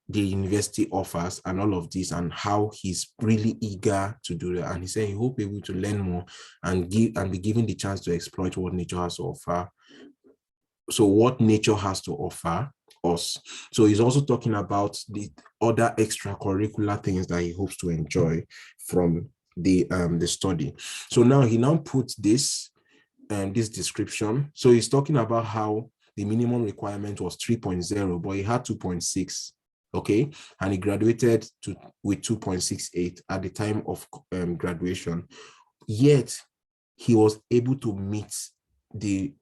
the university offers and all of this, and how he's really eager to do that. And he said he hope able to learn more and be given the chance to exploit what nature has to offer. So what nature has to offer us. So he's also talking about the other extracurricular things that he hopes to enjoy from the study. So now he puts this description. So he's talking about how the minimum requirement was 3.0, but he had 2.6. Okay, and he graduated with 2.68 at the time of graduation. Yet he was able to meet the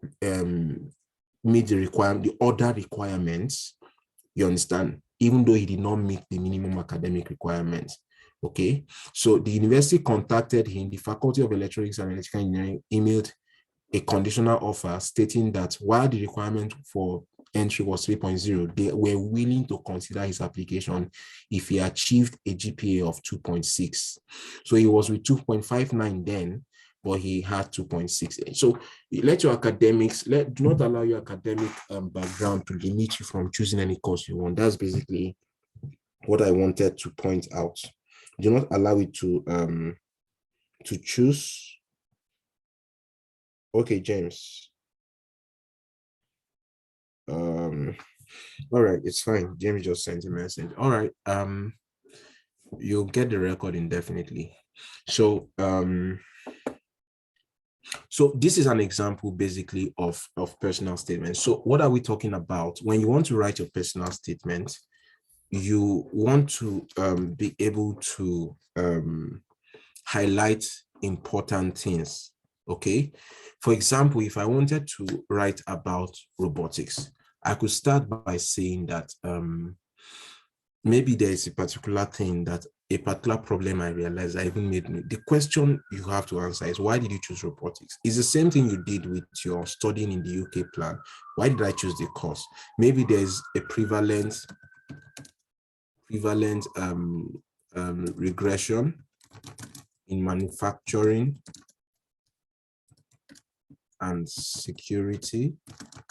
requirement, the other requirements. You understand? Even though he did not meet the minimum academic requirements. Okay, so the university contacted him. The Faculty of Electronics and Electrical Engineering emailed a conditional offer stating that while the requirement for entry was 3.0, they were willing to consider his application if he achieved a GPA of 2.6. So he was with 2.59 then, but he had 2.68. So let your academics, do not allow your academic background to limit you from choosing any course you want. That's basically what I wanted to point out. Do not allow it to choose. Okay, James. All right, it's fine. James just sent a message. All right, you'll get the record indefinitely. So so this is an example basically of personal statements. So what are we talking about? When you want to write your personal statement, you want to be able to highlight important things. Okay, for example, if I wanted to write about robotics, I could start by saying that maybe there is a particular thing, that a particular problem I realized I even made me. The question you have to answer is, why did you choose robotics? It's the same thing you did with your studying in the UK plan. Why did I choose the course? Maybe there's a prevalent regression in manufacturing and security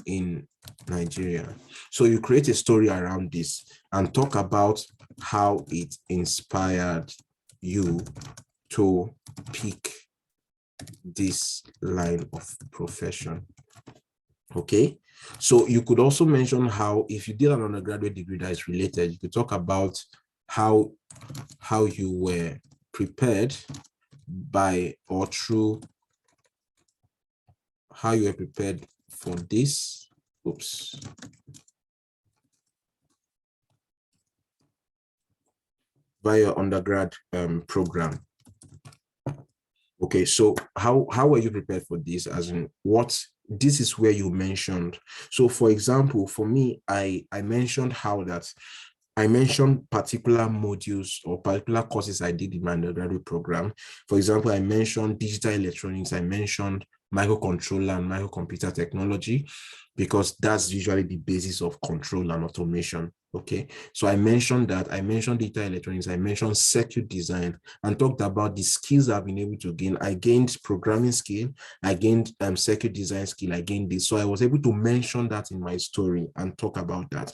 in Nigeria. So you create a story around this and talk about how it inspired you to pick this line of profession. Okay, so you could also mention how, if you did an undergraduate degree that is related, you could talk about how you were prepared by or through, how you were prepared for this. Oops. By your undergrad program. Okay, so how were you prepared for this? As in, what, this is where you mentioned. So for example, for me, I mentioned how that I mentioned particular modules or particular courses I did in my undergraduate program. For example, I mentioned digital electronics, I mentioned microcontroller and microcomputer technology, because that's usually the basis of control and automation. Okay, so I mentioned that, I mentioned digital electronics, I mentioned circuit design, and talked about the skills I've been able to gain. I gained programming skill, I gained circuit design skill, I gained this. So I was able to mention that in my story and talk about that.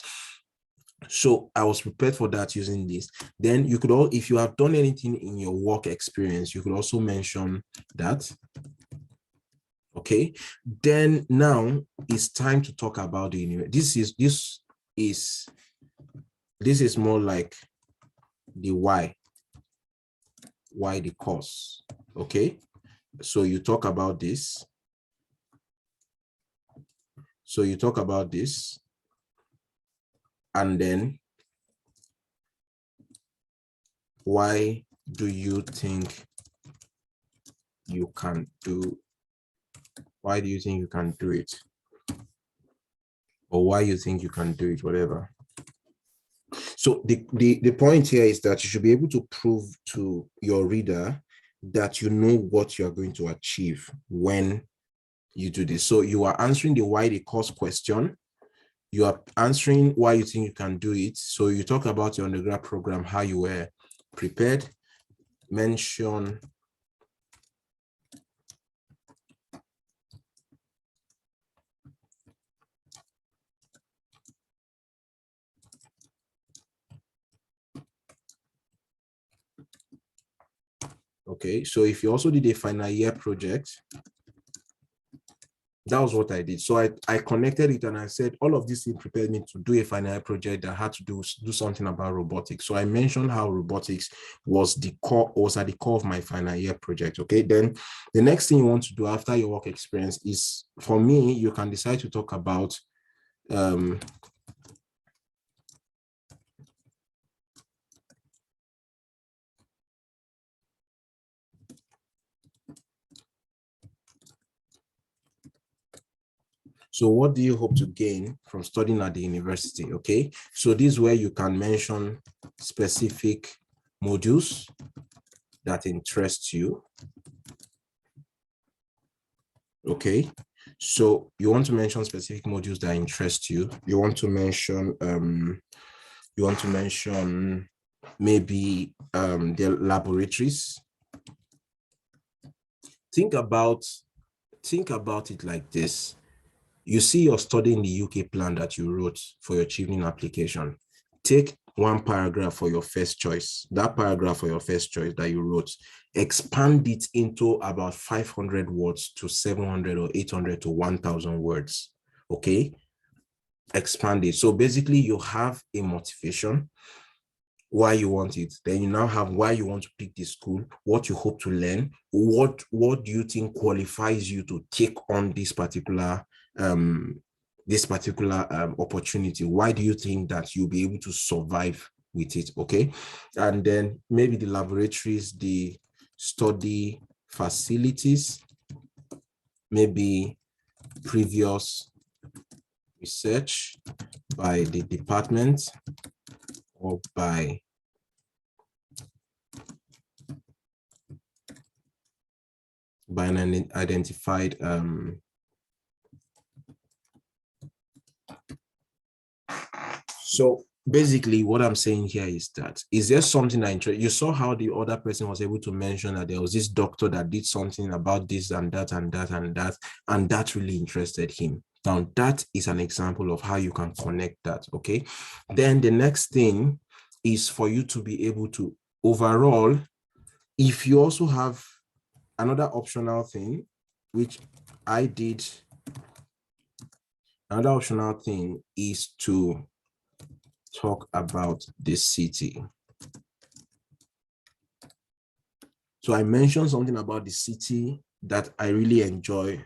So I was prepared for that using this. Then you could all, if you have done anything in your work experience, you could also mention that. Okay, then now it's time to talk about the university. This is more like the why the course. Okay, so you talk about this. So you talk about this, and then why do you think you can do? Why do you think you can do it? Or why you think you can do it, whatever. So the point here is that you should be able to prove to your reader that you know what you are going to achieve when you do this. So you are answering the why the course question. You are answering why you think you can do it. So you talk about your undergrad program, how you were prepared, mention okay. So if you also did a final year project, that was what I did. So I connected it and I said, all of this thing prepared me to do a final year project that had to do something about robotics. So I mentioned how robotics was at the core of my final year project. Okay. Then the next thing you want to do after your work experience is, for me, you can decide to talk about so what do you hope to gain from studying at the university? Okay, so this is where you can mention specific modules that interest you. Okay, so you want to mention specific modules that interest you. You want to mention maybe the laboratories. Think about it like this. You see you're studying the UK plan that you wrote for your Chevening application. Take one paragraph for your first choice. That paragraph for your first choice that you wrote, expand it into about 500 words to 700 or 800 to 1,000 words. Okay, expand it. So basically you have a motivation, why you want it. Then you now have why you want to pick the school, what you hope to learn, what do you think qualifies you to take on this particular opportunity. Why do you think that you'll be able to survive with it? Okay, and then maybe the laboratories, the study facilities, maybe previous research by the department or by an identified so basically what I'm saying here is that, is there something that you saw how the other person was able to mention that there was this doctor that did something about this and that and that and that, and that really interested him. Now that is an example of how you can connect that. Okay, then the next thing is for you to be able to overall, if you also have another optional thing, which I did, another optional thing is to talk about the city. So I mentioned something about the city that I really enjoy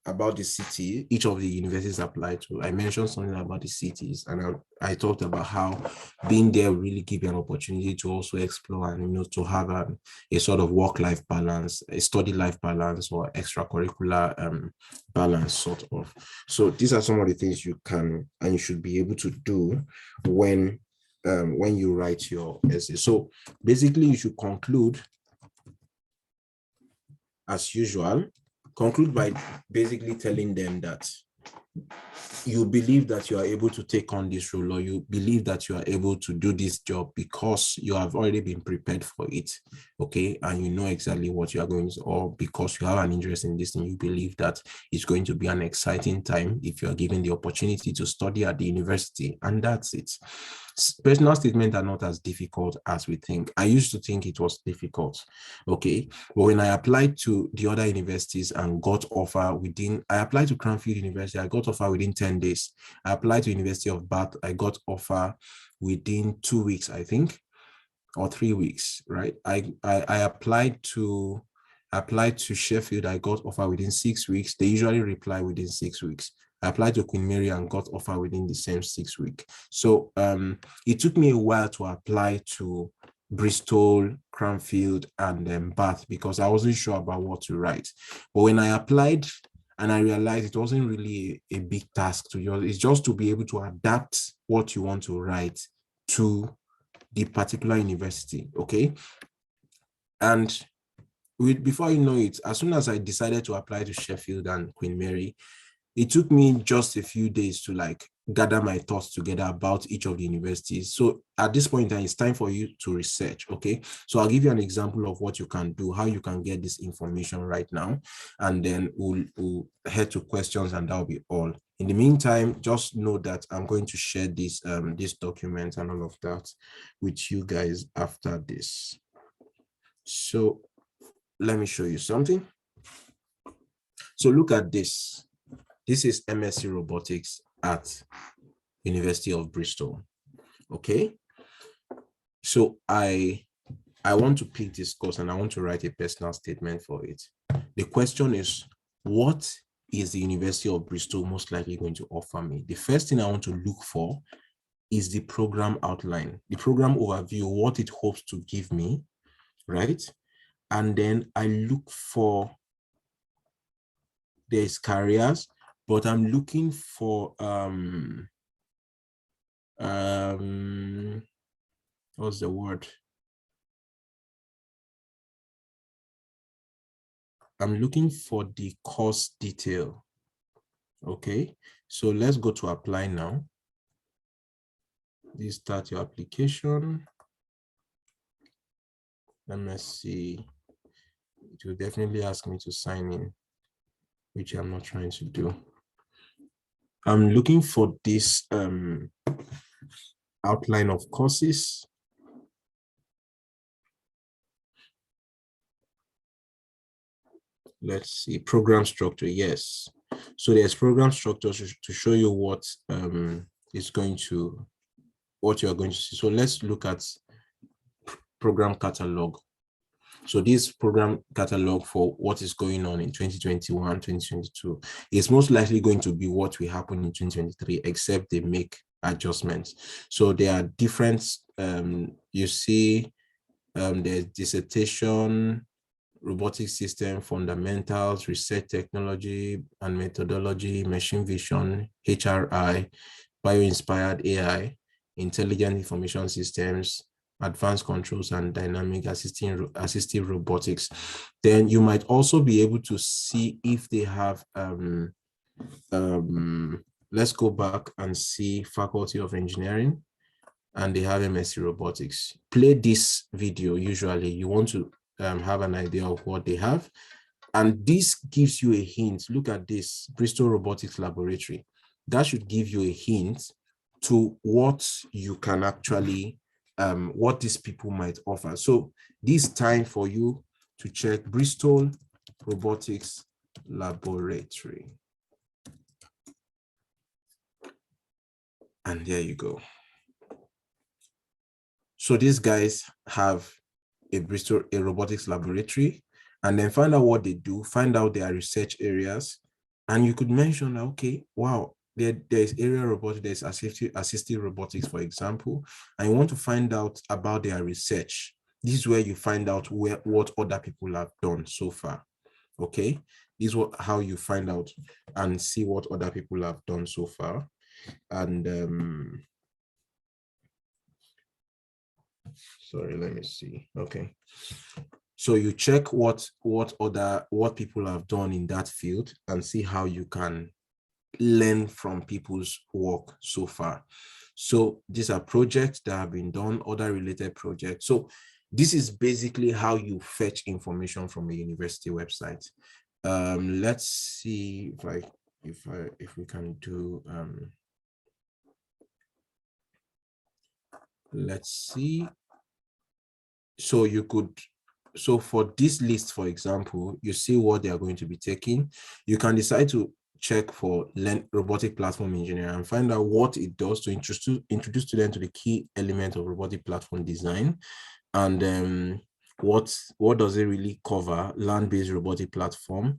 about the city, each of the universities apply to. I mentioned something about the cities, and I talked about how being there really give you an opportunity to also explore and to have a sort of work-life balance, a study life balance, or extracurricular balance sort of. So these are some of the things you can and you should be able to do when you write your essay. So basically you should conclude as usual. Conclude by basically telling them that you believe that you are able to take on this role, or you believe that you are able to do this job because you have already been prepared for it. Okay, and you know exactly what you are going to, or because you have an interest in this and you believe that it's going to be an exciting time if you are given the opportunity to study at the university, and that's it. Personal statements are not as difficult as we think. I used to think it was difficult. Okay, but when I applied to the other universities and got offer I applied to Cranfield University, I got offer within 10 days. I applied to University of Bath, I got offer within 2 weeks, I think, or 3 weeks, right? I applied to Sheffield, I got offer within 6 weeks. They usually reply within 6 weeks. I applied to Queen Mary and got offer within the same 6 weeks. So it took me a while to apply to Bristol, Cranfield, and Bath because I wasn't sure about what to write. But when I applied and I realized it wasn't really a big task to use, it's just to be able to adapt what you want to write to the particular university, okay? And before you know it, as soon as I decided to apply to Sheffield and Queen Mary, it took me just a few days to like gather my thoughts together about each of the universities. So at this point in time, it's time for you to research, okay? So I'll give you an example of what you can do, how you can get this information right now, and then we'll head to questions, and that'll be all. In the meantime, just know that I'm going to share this document and all of that with you guys after this. So let me show you something. So look at this. This is MSc Robotics at University of Bristol. Okay. So I want to pick this course and I want to write a personal statement for it. The question is, what is the University of Bristol most likely going to offer me? The first thing I want to look for is the program outline, the program overview, what it hopes to give me, right? And then I look for, there's careers, but I'm looking for what's the word? I'm looking for the course detail. Okay, so let's go to apply now. This start your application. MSc. It will definitely ask me to sign in, which I'm not trying to do. I'm looking for this outline of courses. Let's see, program structure. Yes. So there's program structure to show you what is going to, what you are going to see. So let's look at program catalog. So this program catalog for what is going on in 2021, 2022 is most likely going to be what will happen in 2023, except they make adjustments. So there are different, you see, there's dissertation, robotic system fundamentals, research technology and methodology, machine vision, HRI, bio-inspired AI, intelligent information systems, advanced controls and dynamic assistive robotics. Then you might also be able to see if they have, let's go back and see Faculty of Engineering, and they have MSc Robotics. Play this video. Usually you want to have an idea of what they have. And this gives you a hint. Look at this, Bristol Robotics Laboratory. That should give you a hint to what you can actually, what these people might offer. So this time for you to check Bristol Robotics Laboratory. And there you go. So these guys have a robotics laboratory, and then find out what they do, find out their research areas, and you could mention, okay, wow, there's area robotics, there's assistive robotics, for example, and you want to find out about their research. This is where you find out what other people have done so far. Okay, this is how you find out and see what other people have done so far. And sorry, let me see. Okay, so you check what people have done in that field and see how you can learn from people's work so far. So these are projects that have been done, other related projects. So this is basically how you fetch information from a university website. Let's see if we can do let's see. So you could, so for this list, for example, you see what they are going to be taking. You can decide to check for robotic platform engineering and find out what it does to introduce students to the key element of robotic platform design. And what does it really cover? Land-based robotic platform,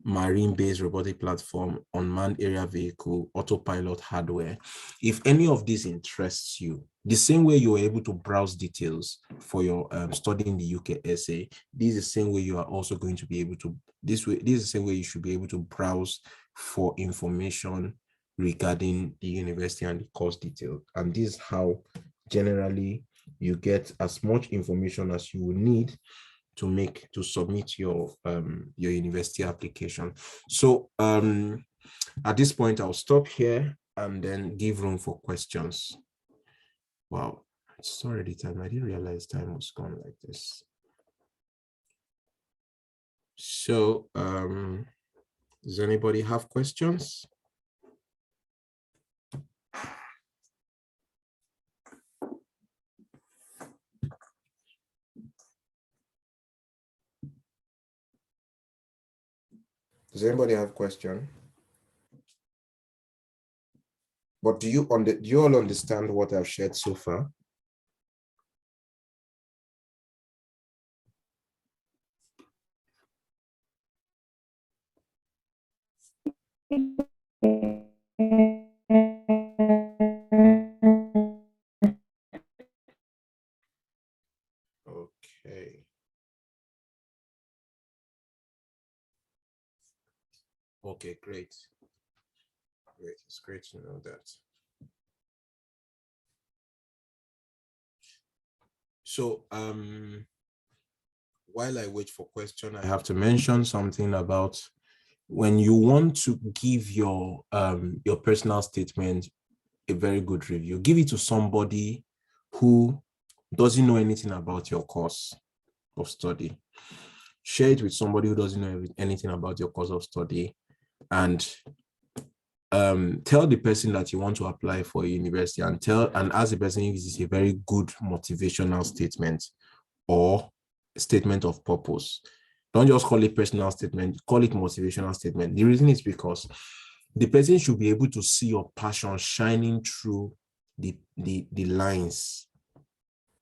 marine-based robotic platform, unmanned area vehicle, autopilot hardware. If any of these interests you, the same way you are able to browse details for your studying the UKSA, this is the same way you are also going to be able to, this is the same way you should be able to browse for information regarding the university and the course detail. And this is how generally you get as much information as you will need to submit your university application. So at this point, I'll stop here and then give room for questions. Wow, it's already time. I didn't realize time was gone like this. So does anybody have questions? Does anybody have a question? But do you all understand what I've shared so far? Okay. Okay, great. Great. It's great to know that. So while I wait for question, I have to mention something about when you want to give your personal statement a very good review, give it to somebody who doesn't know anything about your course of study. Share it with somebody who doesn't know anything about your course of study, and tell the person that you want to apply for a university, and ask the person if this is a very good motivational statement or statement of purpose. Don't just call it personal statement, call it motivational statement. The reason is because the person should be able to see your passion shining through the lines,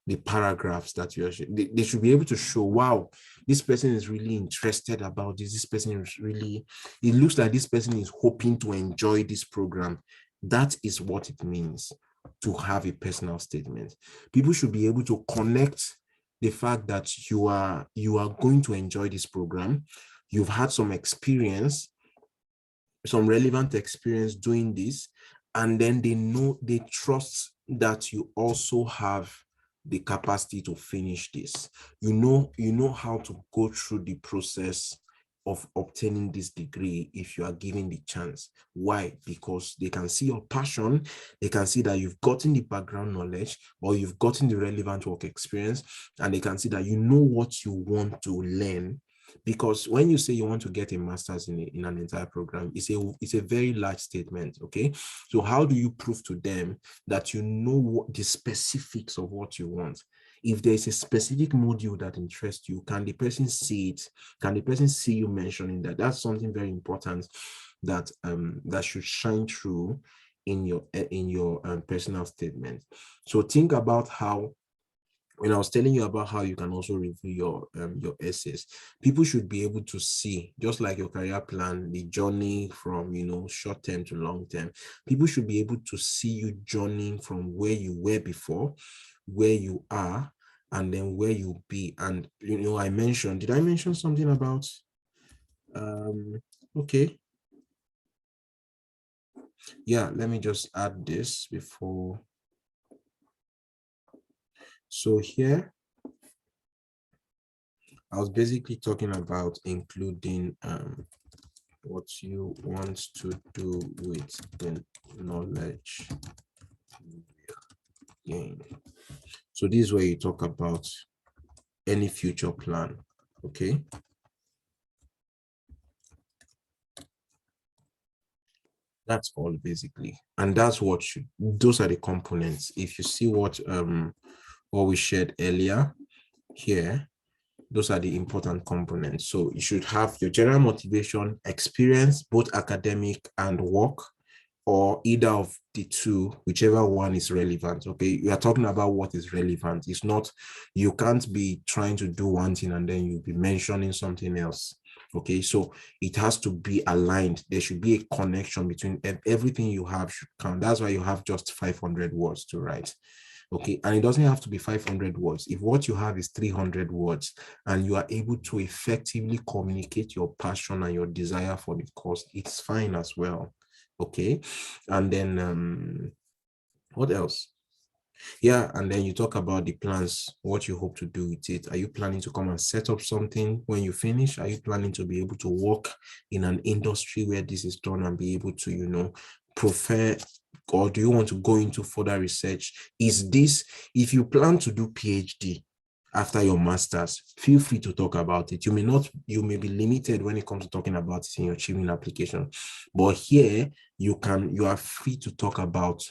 the paragraphs that you are, they should be able to show, wow, this person is really interested about this. This person is really, it looks like this person is hoping to enjoy this program. That is what it means to have a personal statement. People should be able to connect the fact that you are going to enjoy this program. You've had some experience, some relevant experience doing this, and then they trust that you also have the capacity to finish this. You know how to go through the process of obtaining this degree if you are given the chance. Why? Because they can see your passion, they can see that you've gotten the background knowledge or you've gotten the relevant work experience, and they can see that you know what you want to learn. Because when you say you want to get a master's in an entire program, it's a very large statement, okay? So how do you prove to them that you know what the specifics of what you want? If there's a specific module that interests you, can the person see it? Can the person see you mentioning that? That's something very important that that should shine through in your personal statement. So think about how, when I was telling you about how you can also review your essays, people should be able to see, just like your career plan, the journey from short term to long term. People should be able to see you journeying from where you were before, where you are, and then where you'll be. And did I mention something about okay. Yeah, let me just add this before. So here, I was basically talking about including what you want to do with the knowledge gain. So this is where you talk about any future plan, okay? That's all basically. And that's what those are the components. If you see what we shared earlier here, those are the important components. So you should have your general motivation, experience, both academic and work, or either of the two, whichever one is relevant. Okay, we are talking about what is relevant. It's not, you can't be trying to do one thing and then you'll be mentioning something else. Okay, so it has to be aligned. There should be a connection between everything you have should count. That's why you have just 500 words to write. Okay, and it doesn't have to be 500 words. If what you have is 300 words and you are able to effectively communicate your passion and your desire for the course, it's fine as well. Okay, and then what else? Yeah, and then you talk about the plans, what you hope to do with it. Are you planning to come and set up something when you finish? Are you planning to be able to work in an industry where this is done and be able to, prefer, or do you want to go into further research? Is this, if you plan to do PhD after your master's, feel free to talk about it. You may be limited when it comes to talking about it in your achievement application, but here you are free to talk about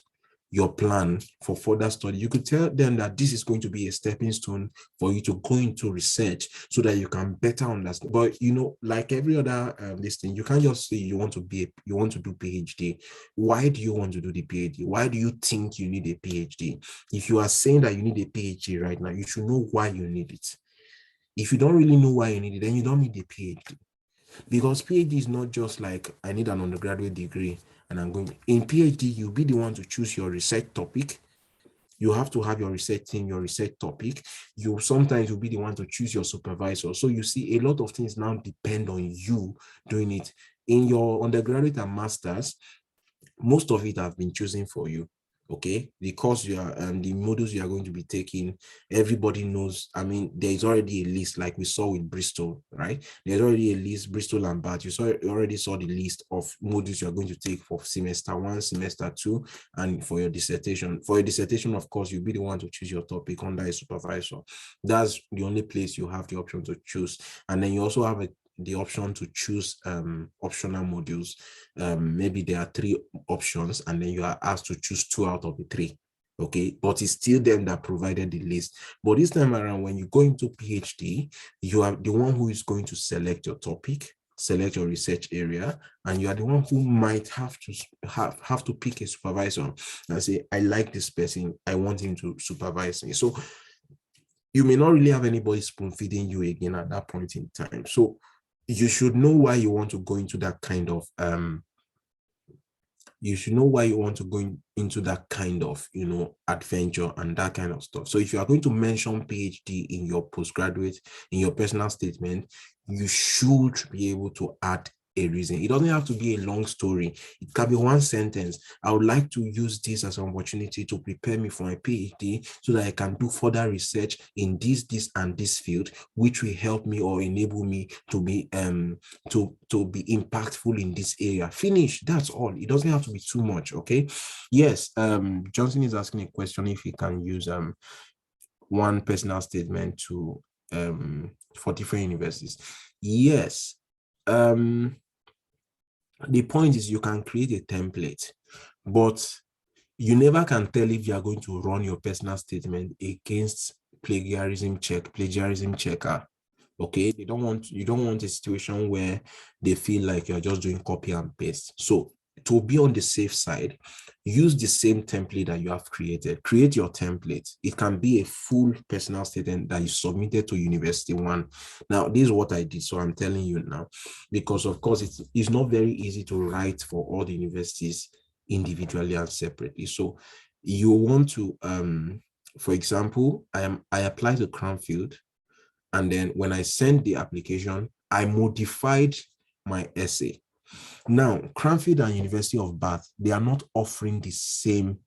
your plan for further study. You could tell them that this is going to be a stepping stone for you to go into research so that you can better understand. But like every other this thing, you can't just say you want to do PhD. Why do you want to do the PhD? Why do you think you need a PhD? If you are saying that you need a PhD right now, you should know why you need it. If you don't really know why you need it, then you don't need a PhD. Because PhD is not just like, I need an undergraduate degree and I'm going. In PhD, you'll be the one to choose your research topic. You have to have your research team, your research topic. Sometimes you'll be the one to choose your supervisor. So you see, a lot of things now depend on you doing it. In your undergraduate and masters, most of it have been chosen for you. Okay, the course you are the modules you are going to be taking, everybody knows. I mean, there is already a list, like we saw with Bristol, right? There's already a list, Bristol and Bath. You already saw the list of modules you are going to take for semester 1, semester 2, and for your dissertation. For your dissertation, of course, you'll be the one to choose your topic under a supervisor. That's the only place you have the option to choose. And then you also have the option to choose optional modules. Maybe there are 3 options and then you are asked to choose 2 out of the 3. Okay, but it's still them that provided the list. But this time around, when you go into PhD, you are the one who is going to select your topic, select your research area, and you are the one who might have to pick a supervisor and say, I like this person, I want him to supervise me. So you may not really have anybody spoon feeding you again at that point in time. So you should know why you want to go into that kind of adventure and that kind of stuff. So if you are going to mention PhD in your postgraduate, in your personal statement, you should be able to add a reason. It doesn't have to be a long story. It can be 1 sentence. I would like to use this as an opportunity to prepare me for my PhD so that I can do further research in this and this field, which will help me or enable me to be to be impactful in this area. Finish. That's all. It doesn't have to be too much. Okay. Yes. Johnson is asking a question if he can use 1 personal statement to for different universities. Yes. The point is you can create a template, but you never can tell if you are going to run your personal statement against plagiarism checker. Okay, you don't want a situation where they feel like you're just doing copy and paste. So to be on the safe side, use the same template that you have created. Create your template. It can be a full personal statement that you submitted to University One. Now, this is what I did, so I'm telling you now, because of course it's not very easy to write for all the universities individually and separately. So you want to, for example, I applied to Cranfield, and then when I sent the application, I modified my essay. Now, Cranfield and University of Bath, they are not offering the same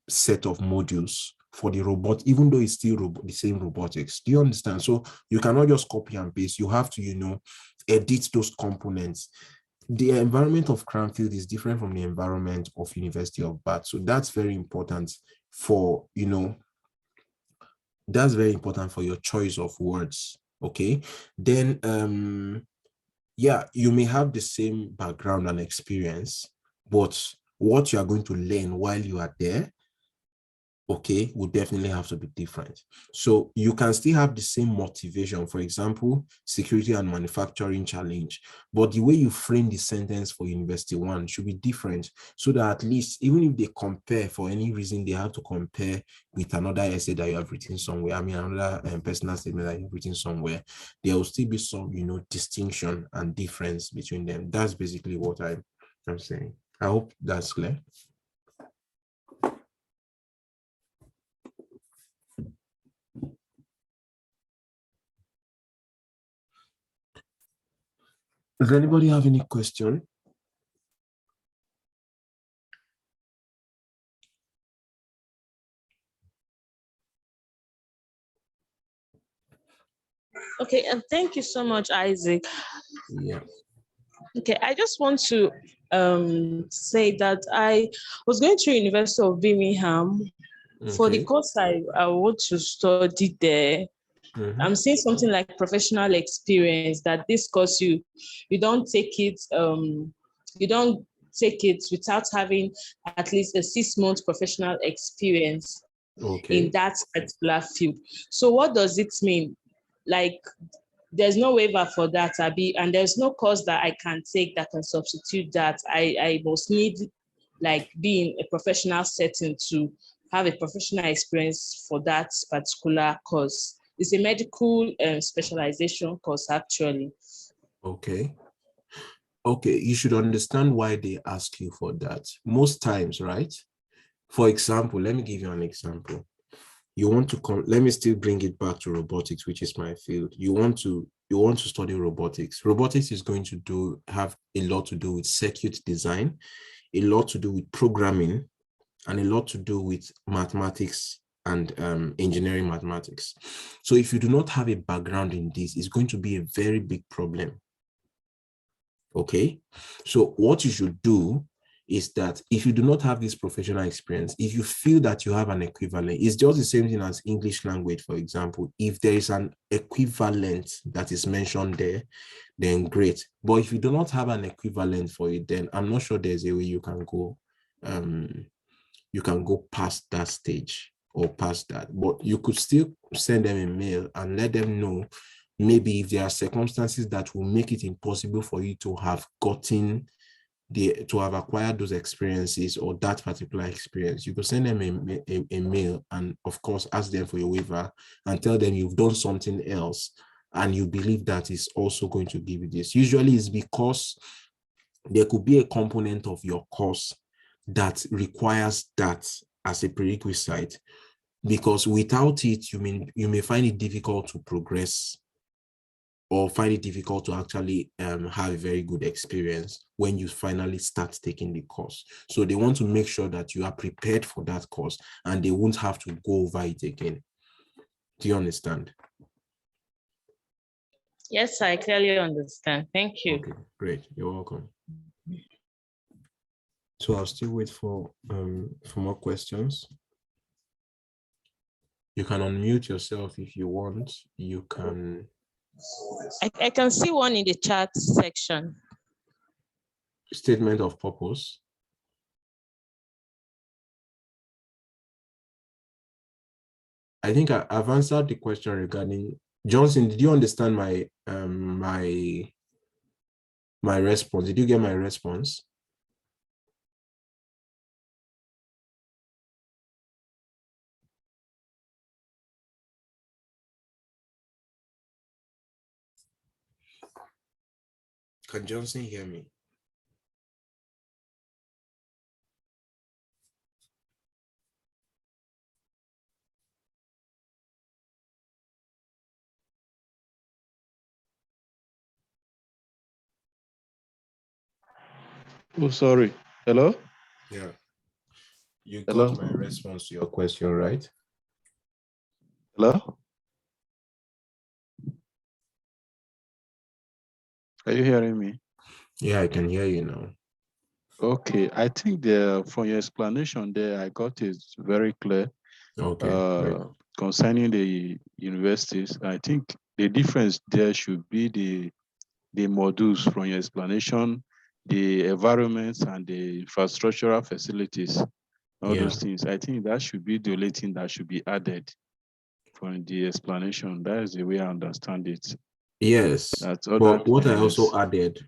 set of modules for the robot, even though it's still the same robotics. Do you understand? So you cannot just copy and paste. You have to, edit those components. The environment of Cranfield is different from the environment of University of Bath. So that's very important for, that's very important for your choice of words. Okay. Then, yeah, you may have the same background and experience, but what you are going to learn while you are there okay, will definitely have to be different. So you can still have the same motivation, for example, security and manufacturing challenge, but the way you frame the sentence for University 1 should be different, so that at least even if they compare for any reason, they have to compare with another essay that you have written somewhere, I mean another personal statement that you've written somewhere, there will still be some, distinction and difference between them. That's basically what I'm saying. I hope that's clear. Does anybody have any question? Okay, and thank you so much, Isaac. Yeah. Okay, I just want to say that I was going to University of Birmingham for the Okay. course I want to study there. Mhm. I'm seeing something like professional experience, that this course you don't take it without having at least a 6-month professional experience in Okay. that particular field. So what does it mean? Like, there's no waiver for that, Abby, and there's no course that I can take that can substitute that. I must need like be in a professional setting to have a professional experience for that particular course. It's a medical specialization course, actually. Okay. Okay. You should understand why they ask you for that. Most times, right? For example, let me give you an example. You want to come, let me still bring it back to robotics, which is my field. You want to study robotics. Robotics is going to have a lot to do with circuit design, a lot to do with programming, and a lot to do with mathematics and engineering mathematics. So if you do not have a background in this, it's going to be a very big problem. Okay, so what you should do is that if you do not have this professional experience, if you feel that you have an equivalent, it's just the same thing as English language, for example. If there is an equivalent that is mentioned there, then great. But if you do not have an equivalent for it, then I'm not sure there's a way you can go past that stage or past that. But you could still send them a mail and let them know, maybe if there are circumstances that will make it impossible for you to have acquired those experiences or that particular experience, you could send them a mail and of course ask them for a waiver and tell them you've done something else and you believe that is also going to give you this. Usually it's because there could be a component of your course that requires that as a prerequisite, because without it, you may find it difficult to progress or find it difficult to actually have a very good experience when you finally start taking the course. So they want to make sure that you are prepared for that course and they won't have to go over it again. Do you understand? Yes, I clearly understand. Thank you. Okay, great. You're welcome. So I'll still wait for more questions. You can unmute yourself if you want. You can. I can see one in the chat section. Statement of purpose. I think I've answered the question regarding Johnson. Did you understand my my response? Did you get my response? Can Johnson hear me? Oh, sorry. Hello? Yeah. You Hello? got my response to your question, right? Hello? Are you hearing me? Yeah, I can hear you now. Okay, I think from your explanation there, I got it very clear. Okay. Concerning the universities. I think the difference there should be the modules from your explanation, the environments and the infrastructural facilities. all Yeah. those things. I think that should be the only thing that should be added from the explanation. That is the way I understand it. Yes, That's but what I yes. also added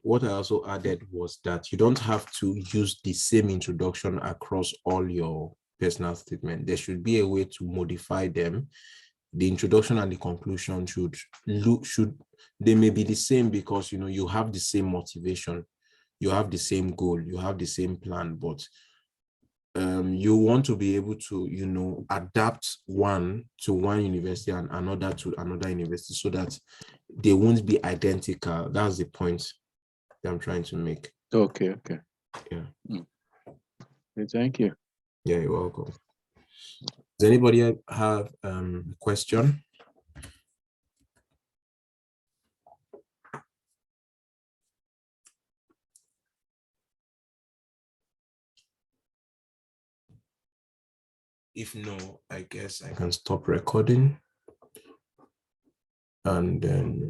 was that you don't have to use the same introduction across all your personal statement. There should be a way to modify them. The introduction and the conclusion should they may be the same because you have the same motivation, you have the same goal, you have the same plan, but you want to be able to adapt one to one university and another to another university so that they won't be identical. That's the point that I'm trying to make. Okay. Yeah. Okay, thank you. Yeah, you're welcome. Does anybody have a question? If no, I guess I can stop recording and then